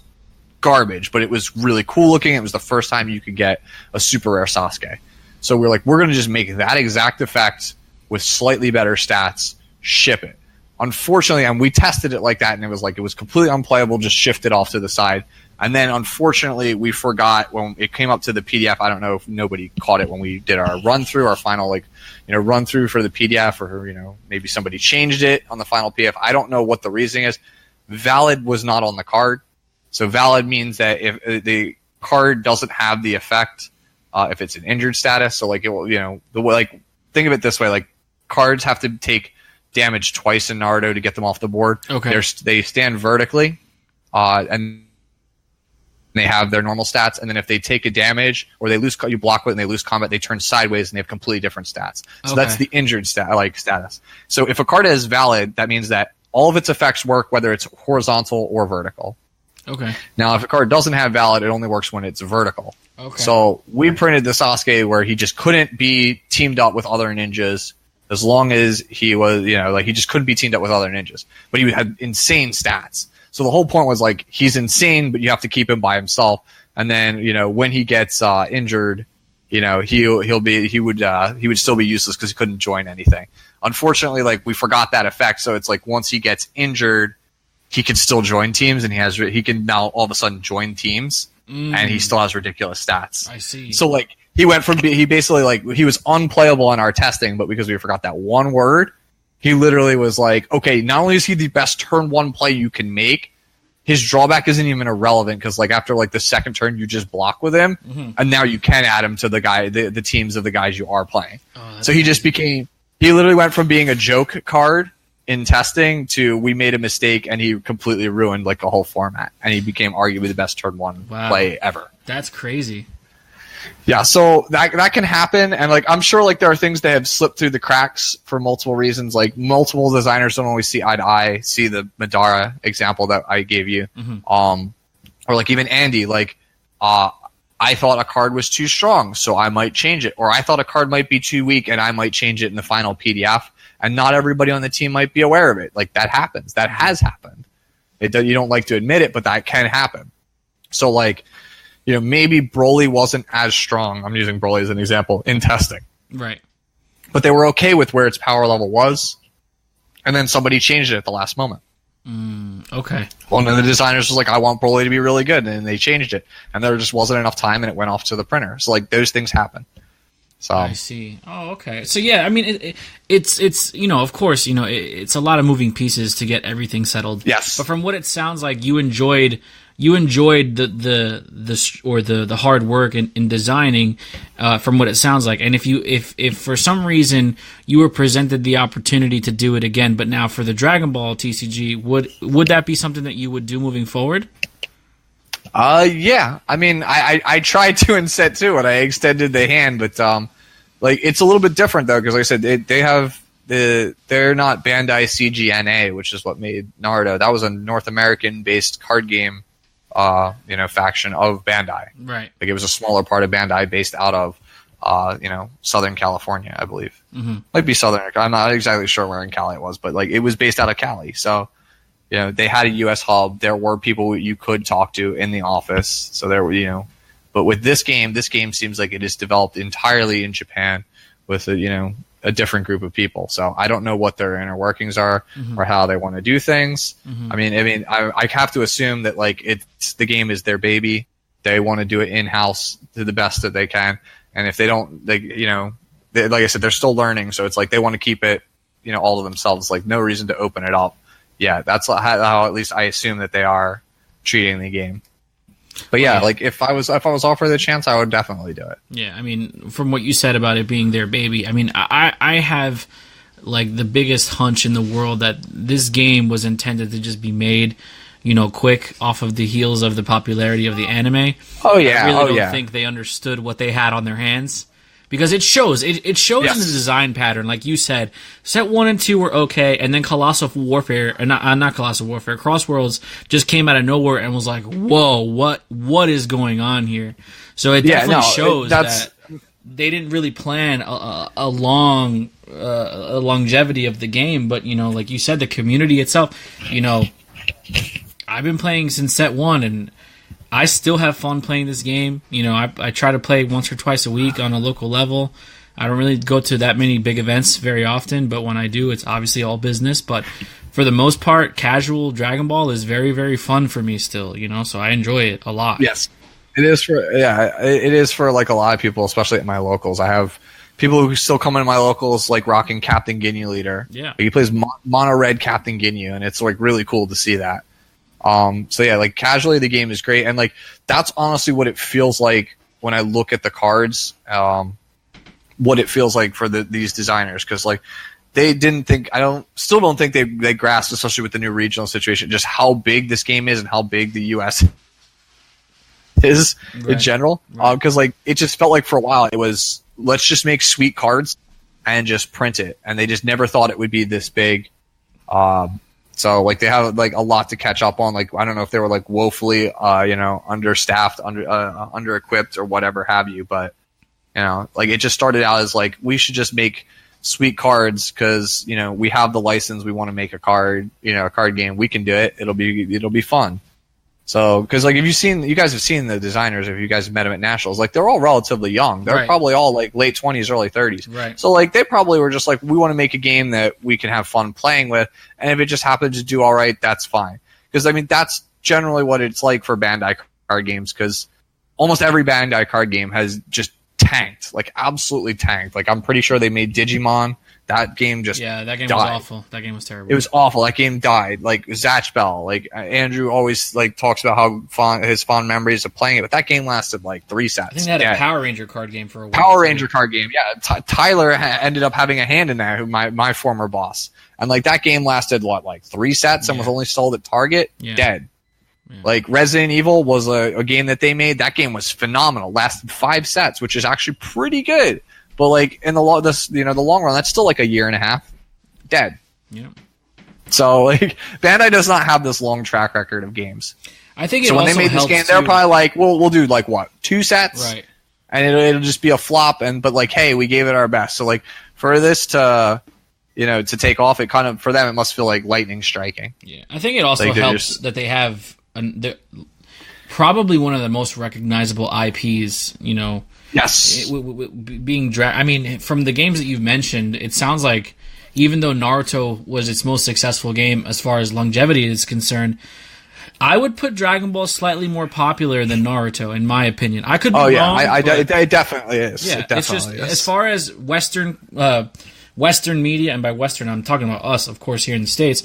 garbage, but it was really cool looking. It was the first time you could get a super rare Sasuke. So we're like, we're going to just make that exact effect with slightly better stats, ship it. Unfortunately, and we tested it like that, and it was completely unplayable, just shifted off to the side. And then, unfortunately, we forgot when it came up to the PDF. I don't know if nobody caught it when we did our run-through, our final, run-through for the PDF, or, maybe somebody changed it on the final PDF. I don't know what the reasoning is. Valid was not on the card. So valid means that if the card doesn't have the effect, if it's an injured status. So, like, it will, think of it this way. Like, cards have to take damage twice in Naruto to get them off the board. Okay. They stand vertically, and they have their normal stats, and then if they take a damage or they lose, you block with and they lose combat, they turn sideways and they have completely different stats. So that's the injured status. So if a card is valid, that means that all of its effects work whether it's horizontal or vertical. Okay. Now, if a card doesn't have valid, it only works when it's vertical. Okay. So we printed the Sasuke where he just couldn't be teamed up with other ninjas as long as he was, he just couldn't be teamed up with other ninjas. But he had insane stats. So the whole point was like, he's insane, but you have to keep him by himself. And then, when he gets injured, he would still be useless because he couldn't join anything. Unfortunately, like we forgot that effect. So it's like once he gets injured, he can still join teams, and he can now all of a sudden join teams, and he still has ridiculous stats. I see. So like he was unplayable in our testing, but because we forgot that one word, he literally was like, okay, not only is he the best turn one play you can make, his drawback isn't even irrelevant because like after like the second turn you just block with him, and now you can add him to the teams of the guys you are playing. So he literally went from being a joke card in testing to we made a mistake and he completely ruined like a whole format, and he became arguably the best turn one play ever. That's crazy. Yeah, so that can happen, and like I'm sure like there are things that have slipped through the cracks for multiple reasons. Like multiple designers don't always see eye to eye. See the Madara example that I gave you, or like even Andy. Like I thought a card was too strong, so I might change it, or I thought a card might be too weak, and I might change it in the final PDF. And not everybody on the team might be aware of it. Like that happens. That has happened. You don't like to admit it, but that can happen. So like, maybe Broly wasn't as strong. I'm using Broly as an example in testing. Right. But they were okay with where its power level was. And then somebody changed it at the last moment. Okay. One of the designers was like, I want Broly to be really good. And they changed it. And there just wasn't enough time and it went off to the printer. So like those things happen. So I see. Oh, okay. So yeah, I mean, it's of course, it's a lot of moving pieces to get everything settled. Yes. But from what it sounds like, you enjoyed the hard work in designing, from what it sounds like. And if for some reason you were presented the opportunity to do it again, but now for the Dragon Ball TCG, would that be something that you would do moving forward? Yeah. I mean, I tried to in set 2 and I extended the hand, but like it's a little bit different though, because like I said, they're not Bandai CGNA, which is what made Naruto. That was a North American based card game, faction of Bandai. Right. Like it was a smaller part of Bandai based out of, Southern California, I believe. Might be Southern. I'm not exactly sure where in Cali it was, but like it was based out of Cali. So, they had a U.S. hub. There were people you could talk to in the office. So there were, but with this game seems like it is developed entirely in Japan with a different group of people. So I don't know what their inner workings are or how they want to do things. I mean, I have to assume that like the game is their baby. They want to do it in-house to the best that they can. And if they don't, like I said, they're still learning. So it's like they want to keep it, all to themselves. Like no reason to open it up. Yeah, that's how at least I assume that they are treating the game. But yeah, like if I was offered the chance, I would definitely do it. Yeah, I mean, from what you said about it being their baby, I mean, I have like the biggest hunch in the world that this game was intended to just be made, quick off of the heels of the popularity of the anime. Oh yeah, I really don't think they understood what they had on their hands. Because it shows. It shows in the design pattern, like you said. Set 1 and 2 were okay, and then Colossal Warfare, not Colossal Warfare, Crossworlds just came out of nowhere and was like, whoa, what is going on here? So it definitely shows that they didn't really plan a longevity of the game, but, like you said, the community itself, I've been playing since Set 1, and I still have fun playing this game. I try to play once or twice a week on a local level. I don't really go to that many big events very often, but when I do, it's obviously all business. But for the most part, casual Dragon Ball is very, very fun for me still, so I enjoy it a lot. Yes. It is for like a lot of people, especially at my locals. I have people who still come into my locals like rocking Captain Ginyu Leader. Yeah. He plays mono red Captain Ginyu, and it's like really cool to see that. So yeah, like casually the game is great, and like that's honestly what it feels like when I look at the cards. What it feels like for these designers, because like they didn't think, still don't think they grasped, especially with the new regional situation, just how big this game is and how big the U.S. is in general. Because like it just felt like for a while it was, let's just make sweet cards and just print it, and they just never thought it would be this big. So So like they have like a lot to catch up on. Like I don't know if they were like woefully understaffed, under equipped or whatever have you, but like it just started out as like we should just make sweet cards because we have the license, we want to make a card game, we can do it, it'll be fun. So because like you guys have seen the designers, if you guys have met them at Nationals, like they're all relatively young, they're probably all like late 20s, early 30s, right? So like they probably were just like, we want to make a game that we can have fun playing with, and if it just happens to do all right, that's fine. Because I mean that's generally what it's like for Bandai card games, because almost every Bandai card game has just tanked, like absolutely tanked. Like I'm pretty sure they made Digimon. That game just that game died. was awful. That game was terrible. It was awful. That game died. Like Zatch Bell. Like Andrew always like talks about how his fond memories of playing it, but that game lasted like 3 sets. I think they had a Power Ranger card game for a while. Power Ranger card game. Yeah, Tyler ended up having a hand in that. My former boss, and like that game lasted like 3 sets and was only sold at Target. Dead. Yeah. Like Resident Evil was a game that they made. That game was phenomenal. Lasted 5 sets, which is actually pretty good. But like in the long run, that's still like a year and a half. Dead. Yeah. So like Bandai does not have this long track record of games. I think so when they made this game, they're probably like, we'll do like what, 2 sets, right? And it'll just be a flop. But like, hey, we gave it our best. So like for this to to take off, it kind of for them it must feel like lightning striking. Yeah, I think it also helps that they have probably one of the most recognizable IPs. Yes. Being I mean, from the games that you've mentioned, it sounds like even though Naruto was its most successful game as far as longevity is concerned, I would put Dragon Ball slightly more popular than Naruto, in my opinion. I could be wrong. It definitely is. Yeah, it definitely it's just is. As far as Western media, and by Western I'm talking about us, of course, here in the States.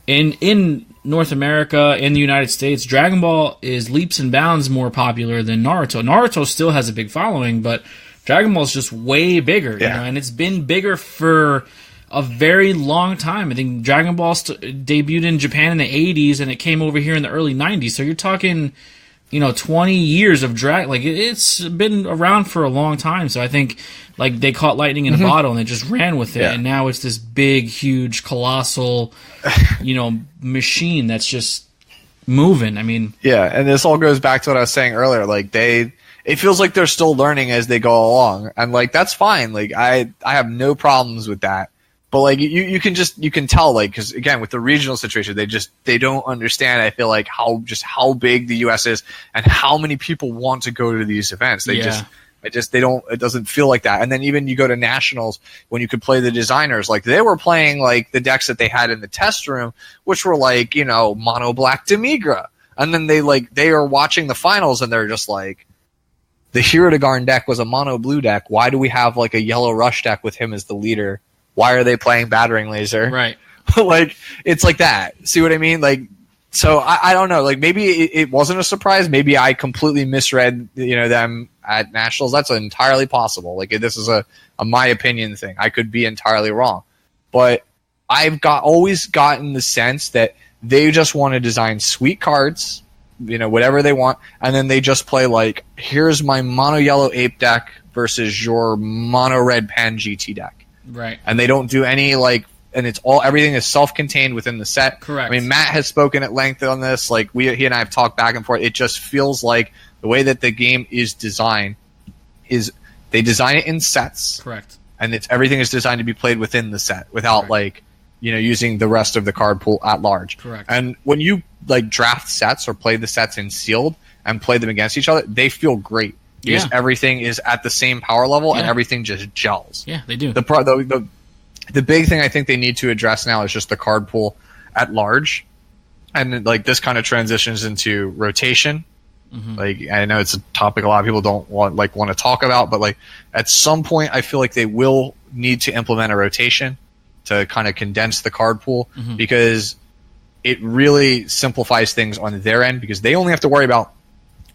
In North America, in the United States, Dragon Ball is leaps and bounds more popular than Naruto. Naruto still has a big following, but Dragon Ball is just way bigger, and it's been bigger for a very long time. I think Dragon Ball debuted in Japan in the 80s, and it came over here in the early 90s. So you're talking, 20 years of drag. Like it's been around for a long time. So I think like they caught lightning in a bottle and they just ran with it, and now it's this big, huge, colossal, machine that's just moving. I mean, and this all goes back to what I was saying earlier. Like it feels like they're still learning as they go along, and like that's fine. Like I have no problems with that. But like you can tell, like, because again with the regional situation, they don't understand. I feel like how big the U.S. is and how many people want to go to these events. They don't. It doesn't feel like that. And then even you go to nationals when you could play the designers, like they were playing like the decks that they had in the test room, which were like mono black Demigra, and then they are watching the finals and they're just like, the Hirodegarn deck was a mono blue deck. Why do we have like a yellow rush deck with him as the leader? Why are they playing Battering Laser? Right. Like, it's like that. See what I mean? Like, so I don't know. Like, maybe it wasn't a surprise. Maybe I completely misread, them at Nationals. That's entirely possible. Like, this is a my opinion thing. I could be entirely wrong. But I've always gotten the sense that they just want to design sweet cards, whatever they want, and then they just play like, here's my mono yellow ape deck versus your mono red Pan GT deck. Right. And they don't do any and everything is self-contained within the set. Correct. I mean, Matt has spoken at length on this. Like he and I have talked back and forth. It just feels like the way that the game is designed is they design it in sets. Correct. And everything is designed to be played within the set without using the rest of the card pool at large. Correct. And when you draft sets or play the sets in sealed and play them against each other, they feel great. Because everything is at the same power level and everything just gels. Yeah, they do. The big thing I think they need to address now is just the card pool at large, and this kind of transitions into rotation. Mm-hmm. Like I know it's a topic a lot of people don't want to talk about, but at some point I feel like they will need to implement a rotation to kind of condense the card pool because it really simplifies things on their end because they only have to worry about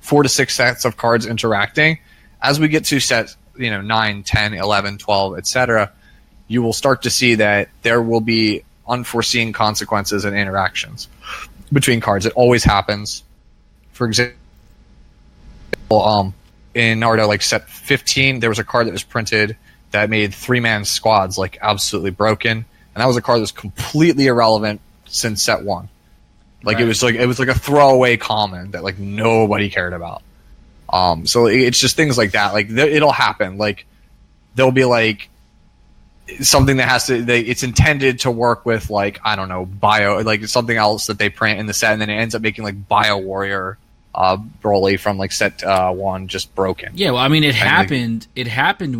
4 to 6 sets of cards interacting. As we get to sets, 9, 10, 11, 12, etc., you will start to see that there will be unforeseen consequences and interactions between cards. It always happens. For example, in Naruto, set 15, there was a card that was printed that made 3-man squads absolutely broken, and that was a card that was completely irrelevant since set 1. Like it was like a throwaway comment that like nobody cared about. So it's just things like that. Like it'll happen. Like there'll be like something that has to. It's intended to work with like I don't know like something else that they print in the set, and then it ends up making like Bio Warrior Broly from like set 1 just broken. Yeah, well, I mean, it happened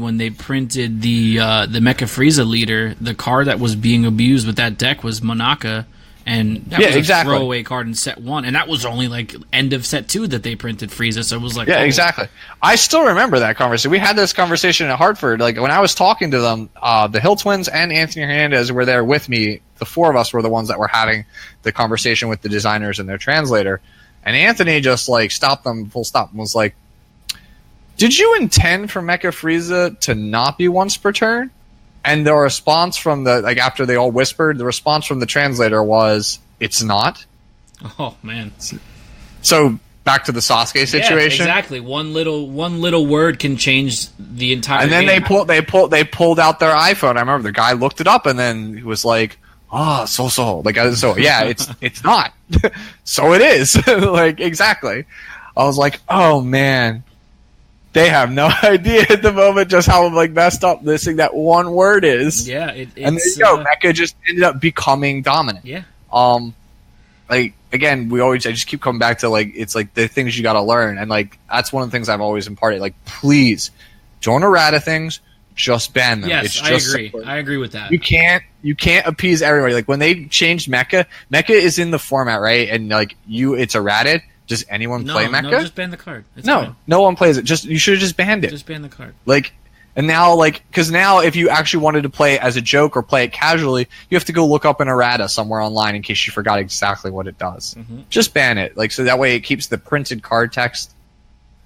when they printed the Mecha Frieza leader. The card that was being abused with that deck was Monaka. And that was a throwaway card in set 1, and that was only like end of set 2 that they printed Frieza. So it was like, exactly. I still remember that conversation. We had this conversation at Hartford. Like when I was talking to them, the Hill Twins and Anthony Hernandez were there with me. The 4 of us were the ones that were having the conversation with the designers and their translator. And Anthony just like stopped them full stop and was like, "Did you intend for Mecha Frieza to not be once per turn?" And the response from after they all whispered, the response from the translator was, "It's not." Oh man! So back to the Sasuke situation. Yeah, exactly. One little word can change the entire. And then game. they pulled out their iPhone. I remember the guy looked it up and then he was like, so yeah, it's not. So it is. Like exactly. I was like, oh man. They have no idea at the moment just how like messed up this thing that one word is. Yeah, and there you go. Mecha just ended up becoming dominant. Yeah. Like again, I just keep coming back to like it's like the things you got to learn, and like that's one of the things I've always imparted. Like, please don't errata things, just ban them. Yes, it's just I agree. simple. I agree with that. You can't appease everybody. Like when they changed Mecha is in the format, right? And like it's errated. Does anyone play Mecha? No, just ban the card. No one plays it. You should have just banned it. Just ban the card. Like, and now, like, because now if you actually wanted to play it as a joke or play it casually, you have to go look up an errata somewhere online in case you forgot exactly what it does. Mm-hmm. Just ban it, like, so that way it keeps the printed card text.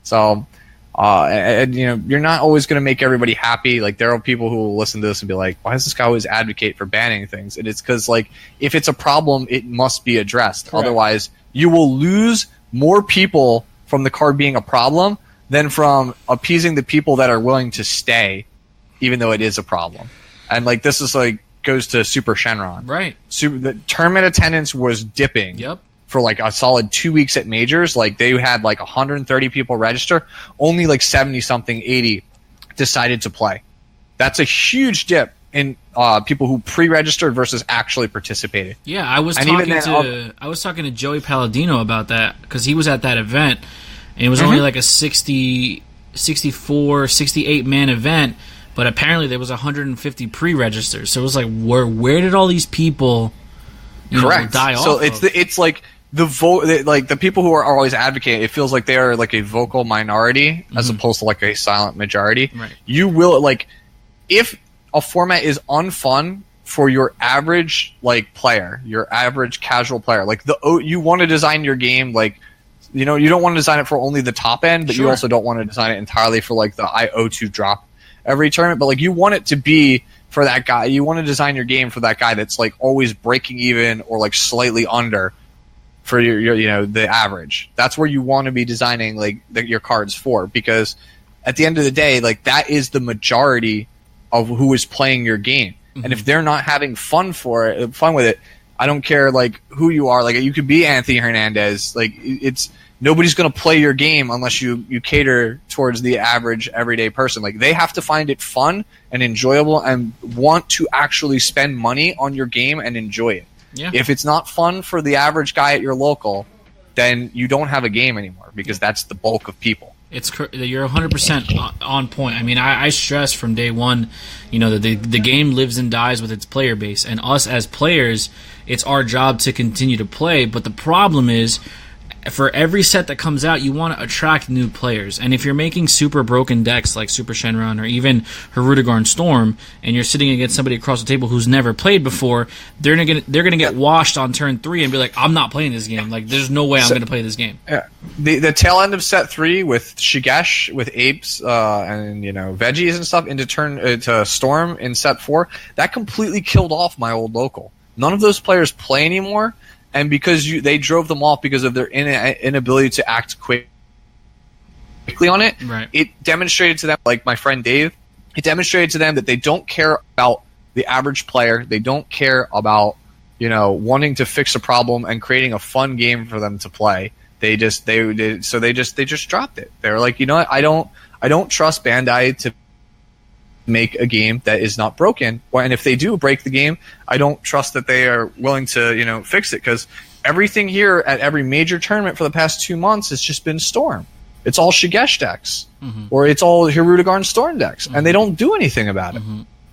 So, and you know, you're not always going to make everybody happy. Like, there are people who will listen to this and be like, "Why does this guy always advocate for banning things?" And it's because, like, if it's a problem, it must be addressed. Correct. Otherwise, you will lose more people from the card being a problem than from appeasing the people that are willing to stay, even though it is a problem. And like this is like goes to Super Shenron. Right. The tournament attendance was dipping. Yep. For like a solid 2 weeks at majors. Like they had like 130 people register. Only like 70 something, 80 decided to play. That's a huge dip in people who pre-registered versus actually participated. Yeah, I was talking to Joey Palladino about that because he was at that event, and it was only like a 64, 68 man event, but apparently there was 150 pre-registers. So it was like, where did all these people, die off? So it's like the vote, like the people who are always advocating. It feels like they are like a vocal minority as opposed to like a silent majority. Right. You will like if a format is unfun for your average like player, your average casual player. Like you want to design your game like, you know, you don't want to design it for only the top end, but you also don't want to design it entirely for like the IO2 drop every tournament. But like you want it to be for that guy. You want to design your game for that guy that's like always breaking even or like slightly under for your you know the average. That's where you want to be designing like your cards for, because at the end of the day, like that is the majority of who is playing your game. And if they're not having fun with it, I don't care like who you are. Like you could be Anthony Hernandez. Like it's nobody's going to play your game unless you cater towards the average everyday person. Like they have to find it fun and enjoyable and want to actually spend money on your game and enjoy it. Yeah. If it's not fun for the average guy at your local, then you don't have a game anymore, because that's the bulk of people. You're 100% on point. I mean, I stress from day one, you know, that the game lives and dies with its player base, and us as players, it's our job to continue to play. But the problem is, for every set that comes out, you want to attract new players. And if you're making super broken decks like Super Shenron or even Hirudegarn Storm, and you're sitting against somebody across the table who's never played before, they're gonna get washed on turn 3 and be like, "I'm not playing this game. Like, there's no way I'm gonna play this game." Yeah. The tail end of set 3 with Shigesh, with apes and veggies and stuff into Storm in set 4, that completely killed off my old local. None of those players play anymore. And because they drove them off because of their inability to act quickly on it, right. It demonstrated to them, like my friend Dave, it demonstrated to them that they don't care about the average player. They don't care about, wanting to fix a problem and creating a fun game for them to play. They just dropped it. They were like, you know what? I don't trust Bandai to make a game that is not broken. And if they do break the game, I don't trust that they are willing to, fix it, because everything here at every major tournament for the past 2 months has just been Storm. It's all Shigesh decks, or it's all Hirudegarn Storm decks, and they don't do anything about it.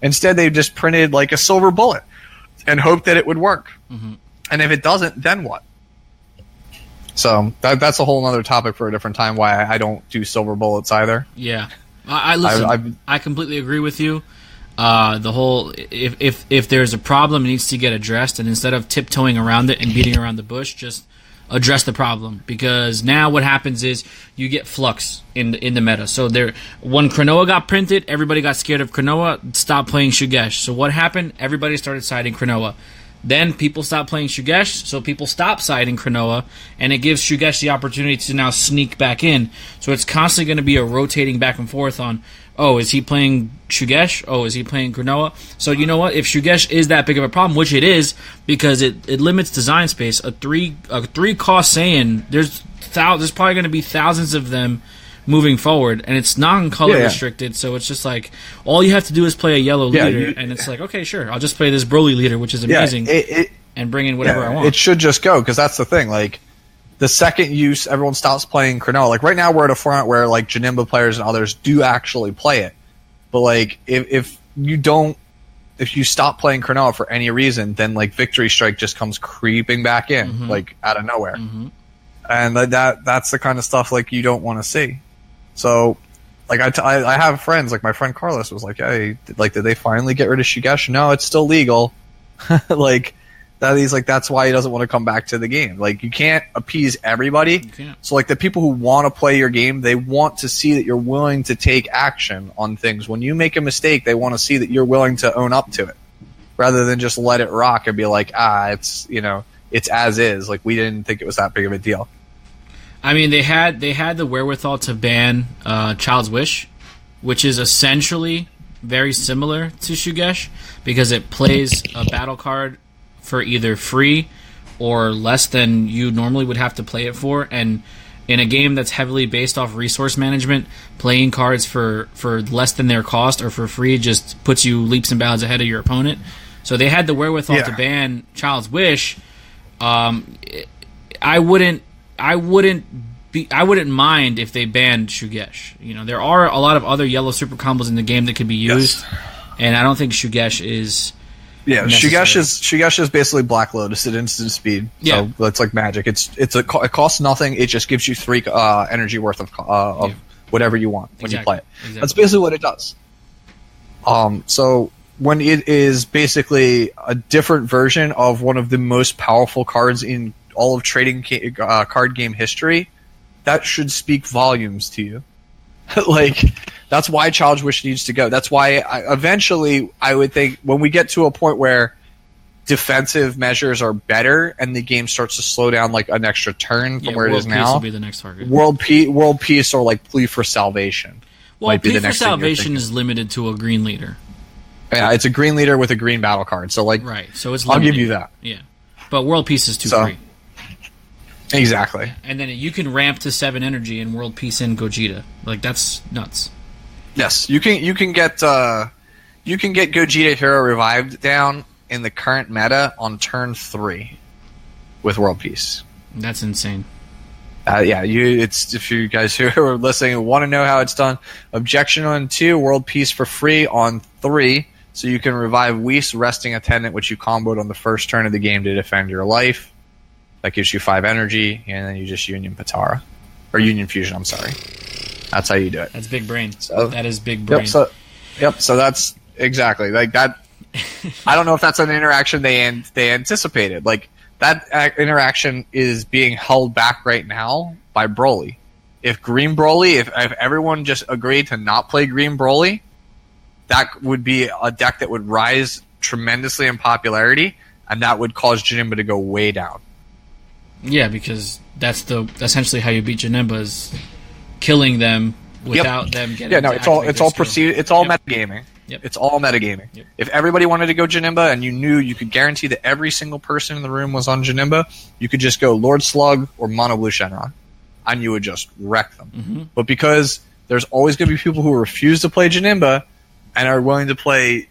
Instead, they've just printed like a silver bullet and hoped that it would work. And if it doesn't, then what? So that's a whole other topic for a different time, why I don't do silver bullets either. Yeah. I completely agree with you. The whole if there's a problem, it needs to get addressed, and instead of tiptoeing around it and beating around the bush, just address the problem. Because now what happens is you get flux in the meta. So when Cronoa got printed, everybody got scared of Cronoa, stopped playing Shugesh. So what happened? Everybody started siding Cronoa. Then people stopped playing Shugesh, so people stopped siding Cronoa, and it gives Shugesh the opportunity to now sneak back in. So it's constantly going to be a rotating back and forth on, oh, is he playing Shugesh? Oh, is he playing Cronoa? So you know what? If Shugesh is that big of a problem, which it is, because it limits design space, a three cost Saiyan, there's probably going to be thousands of them moving forward, and it's non-color restricted, so it's just like all you have to do is play a yellow leader, and it's like, okay, sure, I'll just play this Broly leader, which is amazing, and bring in whatever I want. It should just go, because that's the thing. Like, the second everyone stops playing Cronoa. Like, right now we're at a front where like Janemba players and others do actually play it, but like if you stop playing Cronoa for any reason, then like Victory Strike just comes creeping back in, like out of nowhere, and that's the kind of stuff like you don't want to see. So, like I have friends, like my friend Carlos was like, "Hey, like did they finally get rid of Shugesh?" No, it's still legal. Like that, he's like, that's why he doesn't want to come back to the game. Like, you can't appease everybody. You can't. So like the people who want to play your game, they want to see that you're willing to take action on things. When you make a mistake, they want to see that you're willing to own up to it, rather than just let it rock and be like, it's it's as is. Like, we didn't think it was that big of a deal. I mean, they had the wherewithal to ban Child's Wish, which is essentially very similar to Shugesh, because it plays a battle card for either free or less than you normally would have to play it for. And in a game that's heavily based off resource management, playing cards for less than their cost or for free just puts you leaps and bounds ahead of your opponent. So they had the wherewithal to ban Child's Wish. I wouldn't mind if they banned Shugesh. There are a lot of other yellow super combos in the game that could be used, and I don't think Shugesh is. Yeah, Shugesh is basically Black Lotus at instant speed. Yeah. So it's like magic. It costs nothing. It just gives you 3 energy worth of whatever you want when you play it. Exactly. That's basically what it does. So when it is basically a different version of one of the most powerful cards in all of trading card game history, that should speak volumes to you. Like, that's why Child's Wish needs to go. That's why eventually I would think when we get to a point where defensive measures are better and the game starts to slow down like an extra turn from where it is now, will be the next target. World Peace or like Plea for Salvation. Well, Plea for Salvation is limited to a green leader. Yeah, it's a green leader with a green battle card. So like, right. So it's I'll limited. give you that. Yeah, but World Peace is free. Exactly. And then you can ramp to 7 energy and World Peace in Gogeta. Like, that's nuts. Yes, you can get Gogeta Hero Revived down in the current meta on turn 3 with World Peace. That's insane. If you guys who are listening want to know how it's done, Objection on 2, World Peace for free on 3, so you can revive Whis, Resting Attendant, which you comboed on the first turn of the game to defend your life. That gives you 5 energy, and then you just Union Patara. Or Union Fusion, I'm sorry. That's how you do it. That's big brain. So, that is big brain. So that's exactly. Like that. I don't know if that's an interaction they anticipated. Like, that interaction is being held back right now by Broly. If Green Broly, if everyone just agreed to not play Green Broly, that would be a deck that would rise tremendously in popularity, and that would cause Janemba to go way down. Yeah, because that's essentially how you beat Janemba, is killing them without them getting. Yeah, no, it's all metagaming. Yep. It's all metagaming. Yep. If everybody wanted to go Janemba and you knew you could guarantee that every single person in the room was on Janemba, you could just go Lord Slug or Mono Blue Shenron, and you would just wreck them. Mm-hmm. But because there's always going to be people who refuse to play Janemba and are willing to play,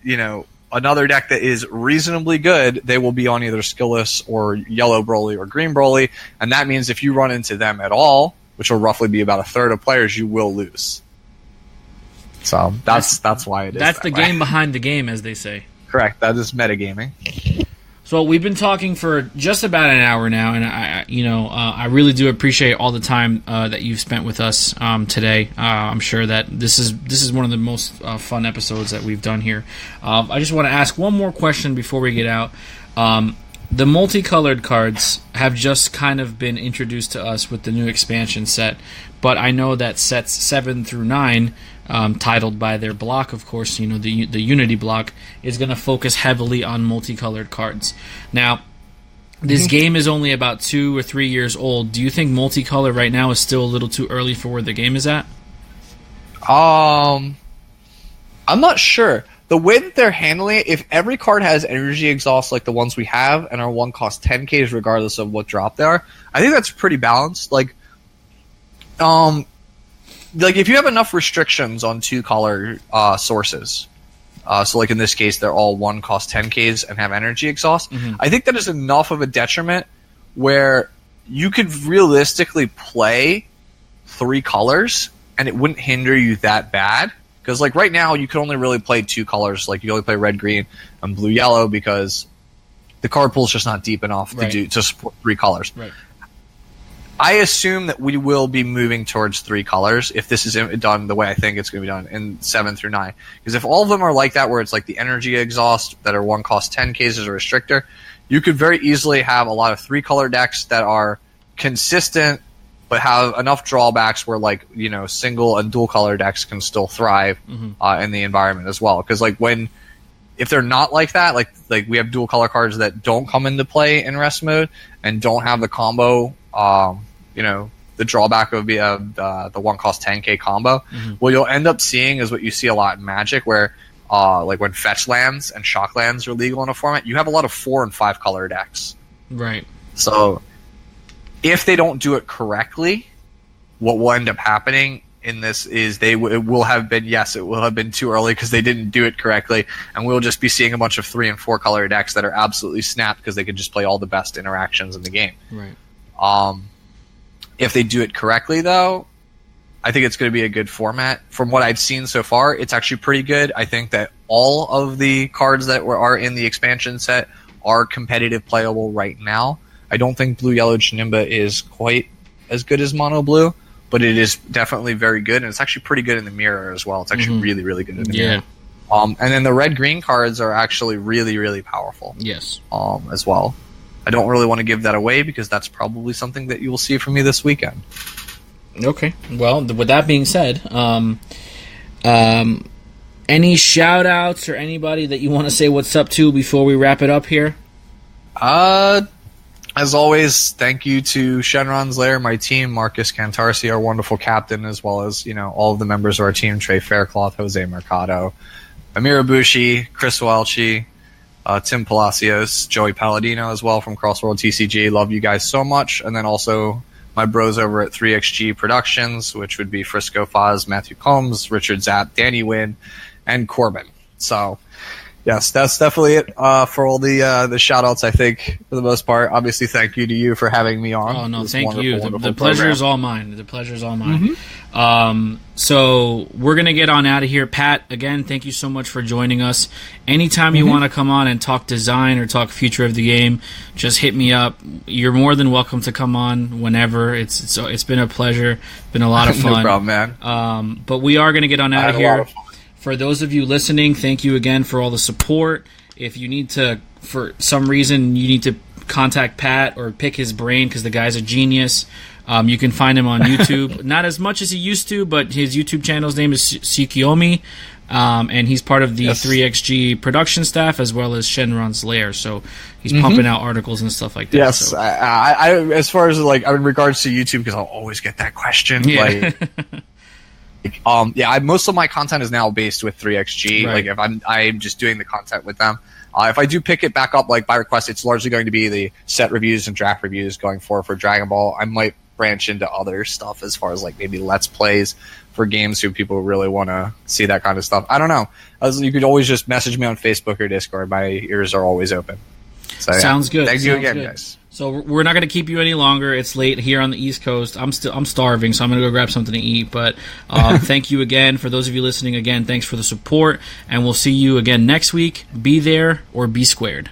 another deck that is reasonably good, they will be on either Skillless or Yellow Broly or Green Broly, and that means if you run into them at all, which will roughly be about a third of players, you will lose. So that's why it is. That's that the way. game behind the game, as they say. Correct. That is metagaming. So we've been talking for just about an hour now, and I really do appreciate all the time that you've spent with us today. I'm sure that this is one of the most fun episodes that we've done here. I just want to ask one more question before we get out. The multicolored cards have just kind of been introduced to us with the new expansion set, but I know that sets 7 through 9, titled by their block, of course, the Unity block, is going to focus heavily on multicolored cards. Now, this game is only about 2 or 3 years old. Do you think multicolor right now is still a little too early for where the game is at? I'm not sure. The way that they're handling it, if every card has energy exhaust like the ones we have, and our one costs 10Ks regardless of what drop they are, I think that's pretty balanced. Like if you have enough restrictions on 2-color sources, so like in this case, they're all one cost 10Ks and have energy exhaust, I think that is enough of a detriment where you could realistically play 3 colors and it wouldn't hinder you that bad. Because like right now, you can only really play 2 colors. Like you can only play red, green, and blue, yellow because the card pool is just not deep enough to support 3 colors. Right. I assume that we will be moving towards 3 colors if this is done the way I think it's going to be done in 7 through 9. Because if all of them are like that, where it's like the energy exhaust that are one cost 10Ks as a restrictor, you could very easily have a lot of 3-color decks that are consistent but have enough drawbacks where single and dual color decks can still thrive in the environment as well. Because if they're not like that, like we have dual color cards that don't come into play in rest mode and don't have the combo, the drawback would be the one cost 10K combo. What you'll end up seeing is what you see a lot in Magic, where when fetch lands and shock lands are legal in a format, you have a lot of 4 and 5 color decks. Right. So if they don't do it correctly, what will end up happening in this is it will have been too early because they didn't do it correctly, and we'll just be seeing a bunch of 3 and 4 color decks that are absolutely snapped because they can just play all the best interactions in the game. Right. If they do it correctly, though, I think it's going to be a good format. From what I've seen so far, it's actually pretty good. I think that all of the cards that are in the expansion set are competitive playable right now. I don't think Blue Yellow Janemba is quite as good as Mono Blue, but it is definitely very good, and it's actually pretty good in the mirror as well. It's actually really, really good in the mirror. And then the red green cards are actually really, really powerful. Yes. As well. I don't really want to give that away because that's probably something that you will see from me this weekend. Okay. Well, with that being said, any shout outs or anybody that you want to say what's up to before we wrap it up here? As always, thank you to Shenron's Lair, my team, Marcus Cantarsi, our wonderful captain, as well as all of the members of our team, Trey Faircloth, Jose Mercado, Amir Ibushi, Chris Welchie, Tim Palacios, Joey Palladino as well from Crossworld TCG. Love you guys so much. And then also my bros over at 3XG Productions, which would be Frisco Foz, Matthew Combs, Richard Zapp, Danny Wynn, and Corbin. So yes, that's definitely it for all the shout-outs, I think, for the most part. Obviously, thank you to you for having me on. Oh, no, this thank you. wonderful The pleasure program. is all mine. The pleasure is all mine. So we're going to get on out of here. Pat, again, thank you so much for joining us. Anytime you want to come on and talk design or talk future of the game, just hit me up. You're more than welcome to come on whenever. It's been a pleasure. Been a lot of fun. No problem, man. But we are going to get on out of here. Fun. For those of you listening, thank you again for all the support. If you need to, for some reason, you need to contact Pat or pick his brain because the guy's a genius, you can find him on YouTube. Not as much as he used to, but his YouTube channel's name is Tsukiyomi, and he's part of the 3XG production staff as well as Shenron's Lair. So he's pumping out articles and stuff like that. Yes, so. I as far as in regards to YouTube, because I'll always get that question. Yeah. Most of my content is now based with 3xG. Right. Like if I'm just doing the content with them. If I do pick it back up like by request, it's largely going to be the set reviews and draft reviews going forward for Dragon Ball. I might branch into other stuff as far as like maybe Let's Plays for games who people really want to see that kind of stuff. I don't know. You could always just message me on Facebook or Discord. My ears are always open. So, Sounds good. Thank you again, good. guys. So we're not going to keep you any longer. It's late here on the East Coast. I'm starving, so I'm going to go grab something to eat. But thank you again. For those of you listening, again, thanks for the support. And we'll see you again next week. Be there or be squared.